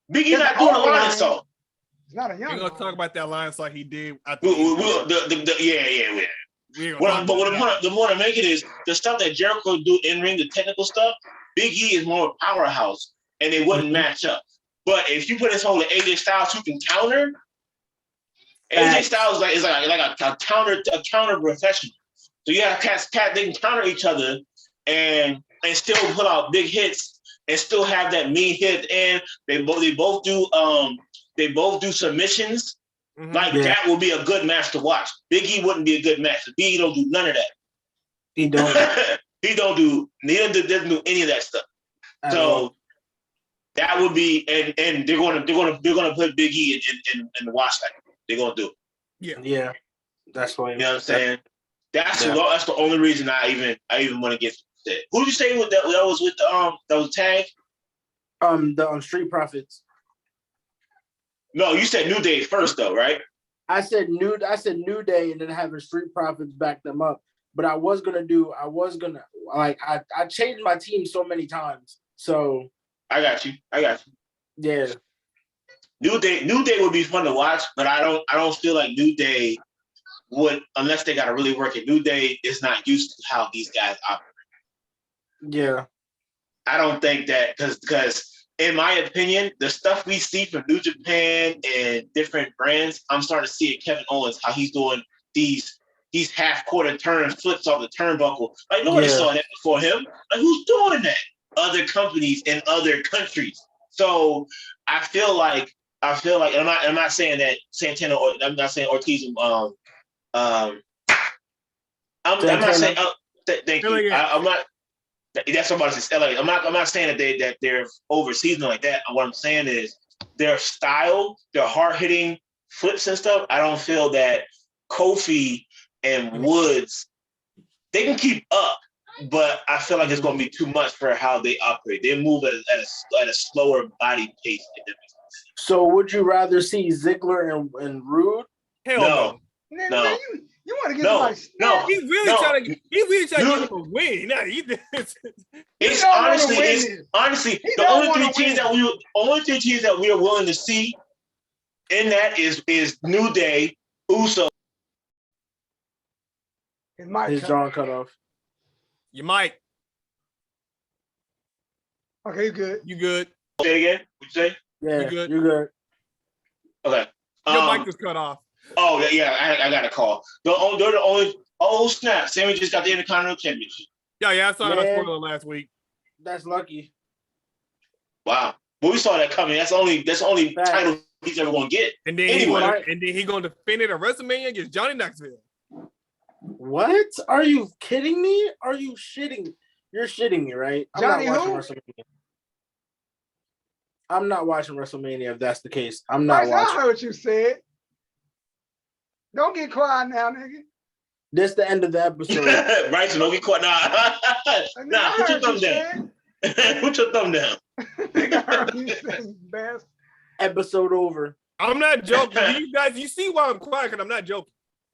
Speaker 4: Big E's not doing the lion salt.
Speaker 1: It's not a young.
Speaker 3: We're gonna talk about that lion salt he did.
Speaker 4: But what I'm making is the stuff that Jericho do in ring, the technical stuff. Big E is more powerhouse, and they wouldn't match up. But if you put this whole AJ Styles who can counter, AJ Styles is like a counter professional. So you have cats they can counter each other and still put out big hits and still have that mean hit. And they both do submissions.
Speaker 3: Mm-hmm.
Speaker 4: That will be a good match to watch. Big E wouldn't be a good match. Big E don't do none of that.
Speaker 5: He don't.
Speaker 4: He doesn't do any of that stuff. So that would be and they're gonna put Big E in the watch that. They're gonna do it.
Speaker 5: Yeah. That's why.
Speaker 4: You know what I'm saying? That's the only reason I even want to get that. Who did you say that was with that was tagged?
Speaker 5: The Street Profits.
Speaker 4: No, you said New Day first though, right?
Speaker 5: I said New Day and then having Street Profits back them up. But I changed my team so many times. So
Speaker 4: I got you.
Speaker 5: Yeah.
Speaker 4: New Day would be fun to watch, but I don't feel like New Day would, unless they got to really work it. New Day is not used to how these guys operate.
Speaker 5: Yeah.
Speaker 4: I don't think that because in my opinion, the stuff we see from New Japan and different brands, I'm starting to see it. Kevin Owens, how he's doing these half-quarter turns, flips off the turnbuckle. Like nobody saw that before him. Like who's doing that? Other companies in other countries. So I feel like and I'm not saying that Santana or I'm not saying Ortiz. I'm not saying. Thank you. I'm not. That's what I'm about to say. I'm not saying that they're overseas like that. What I'm saying is their style, their hard hitting flips and stuff. I don't feel that Kofi and Woods they can keep up, but I feel like it's going to be too much for how they operate. They move at a slower body pace.
Speaker 5: So would you rather see Ziggler and Rude?
Speaker 3: Hell
Speaker 4: No.
Speaker 1: Nigga,
Speaker 4: No.
Speaker 1: man, you want to get
Speaker 4: No.
Speaker 1: somebody
Speaker 4: No.
Speaker 1: snapped.
Speaker 3: He really trying to give him a win. Nah,
Speaker 4: It's
Speaker 1: don't wanna
Speaker 4: honestly,
Speaker 1: win
Speaker 4: it's
Speaker 1: this.
Speaker 4: honestly
Speaker 1: He
Speaker 4: the
Speaker 1: don't
Speaker 4: only
Speaker 1: wanna
Speaker 4: three teams that we are willing to see in that is New Day, Uso.
Speaker 5: His jaw cut off.
Speaker 3: You might.
Speaker 1: Okay, you good.
Speaker 3: You good.
Speaker 4: Say it again. What you say?
Speaker 5: Yeah,
Speaker 3: You good.
Speaker 5: you're good.
Speaker 4: Okay.
Speaker 3: Your mic is cut off.
Speaker 4: Oh yeah, I got a call. They're the only. Oh snap! Sammy just got the Intercontinental Championship.
Speaker 3: Yeah, I saw that spoiler last week.
Speaker 5: That's lucky.
Speaker 4: Wow, but we saw that coming. That's the only title he's ever gonna get.
Speaker 3: And then he going to defend it at WrestleMania against Johnny Knoxville.
Speaker 5: What? Are you kidding me? Are you shitting? You're shitting me, right?
Speaker 1: Johnny
Speaker 5: I'm not watching WrestleMania. I'm not watching WrestleMania if that's the case. I'm not watching.
Speaker 1: I heard what you said. Don't get quiet now, nigga.
Speaker 5: This is the end of the episode.
Speaker 4: Right, so don't get caught. Nah, put your thumb down. Put your thumb down.
Speaker 1: I heard you say best.
Speaker 5: Episode over.
Speaker 3: I'm not joking. You guys, you see why I'm quiet, because I'm not joking.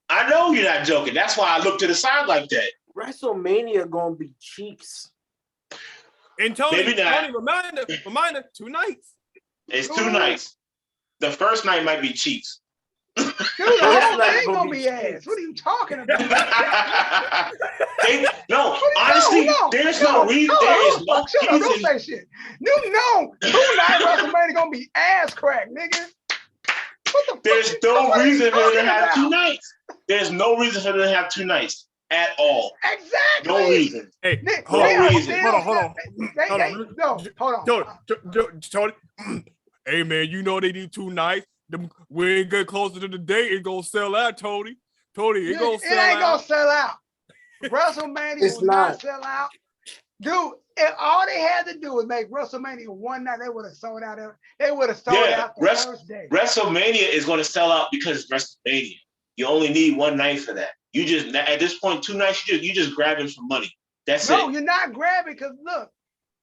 Speaker 4: I know you're not joking. That's why I look to the side like that.
Speaker 5: WrestleMania gonna be cheeks.
Speaker 3: And Tony,
Speaker 4: Maybe not.
Speaker 3: reminder, 2 nights.
Speaker 4: It's 2 nights. The first night might be cheeks.
Speaker 1: Dude, the whole thing gonna be ass. What are you talking about?
Speaker 4: Honestly, there's no reason. There is no reason.
Speaker 1: Don't say shit. You know, 2 night WrestleMania gonna be ass crack, nigga.
Speaker 4: There's no reason for them to have 2 nights. There's no reason for them to have 2 nights at all.
Speaker 1: Exactly.
Speaker 4: No reason.
Speaker 3: Hey,
Speaker 4: hold on.
Speaker 3: Tony. Hey man, you know they need 2 nights. We ain't get closer to the date, it's gonna sell out, Tony. It gonna sell out.
Speaker 1: It ain't gonna sell out. WrestleMania will not sell out. Dude, if all they had to do was make WrestleMania one night, they would have sold out. They would have sold out the first day.
Speaker 4: WrestleMania is going to sell out because it's WrestleMania. You only need 1 night for that. You just, at this point, 2 nights, you just grabbing for money. That's it.
Speaker 1: No, you're not grabbing, because look,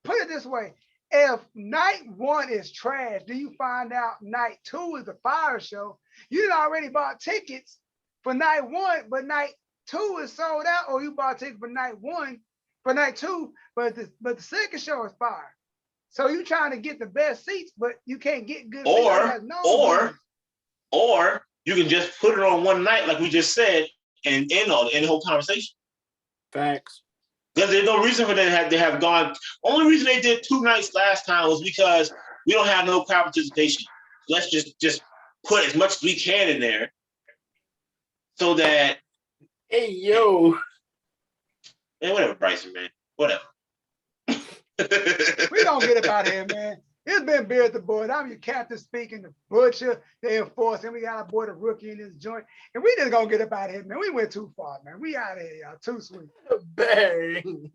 Speaker 1: put it this way. If night 1 is trash, then you find out night 2 is a fire show. You done already bought tickets for night 1, but night 2 is sold out, or you bought tickets for night 1, for night 2, but the second show is fire. So you trying to get the best seats, but you can't get good seats.
Speaker 4: Or you can just put it on one night, like we just said, and end the whole conversation.
Speaker 5: Facts.
Speaker 4: Because there's no reason for them to have gone. Only reason they did 2 nights last time was because we don't have no crowd participation. Let's just put as much as we can in there, so that.
Speaker 5: Hey yo.
Speaker 4: Man, whatever, Bryson, man. Whatever.
Speaker 1: We don't get about here, man. It's been Beard the Boy. I'm your captain speaking, the Butcher, the Enforcer. We got our boy the Rookie in this joint. And we just gonna get up out of here, man. We went too far, man. We out of here, y'all. Too sweet.
Speaker 5: Bang.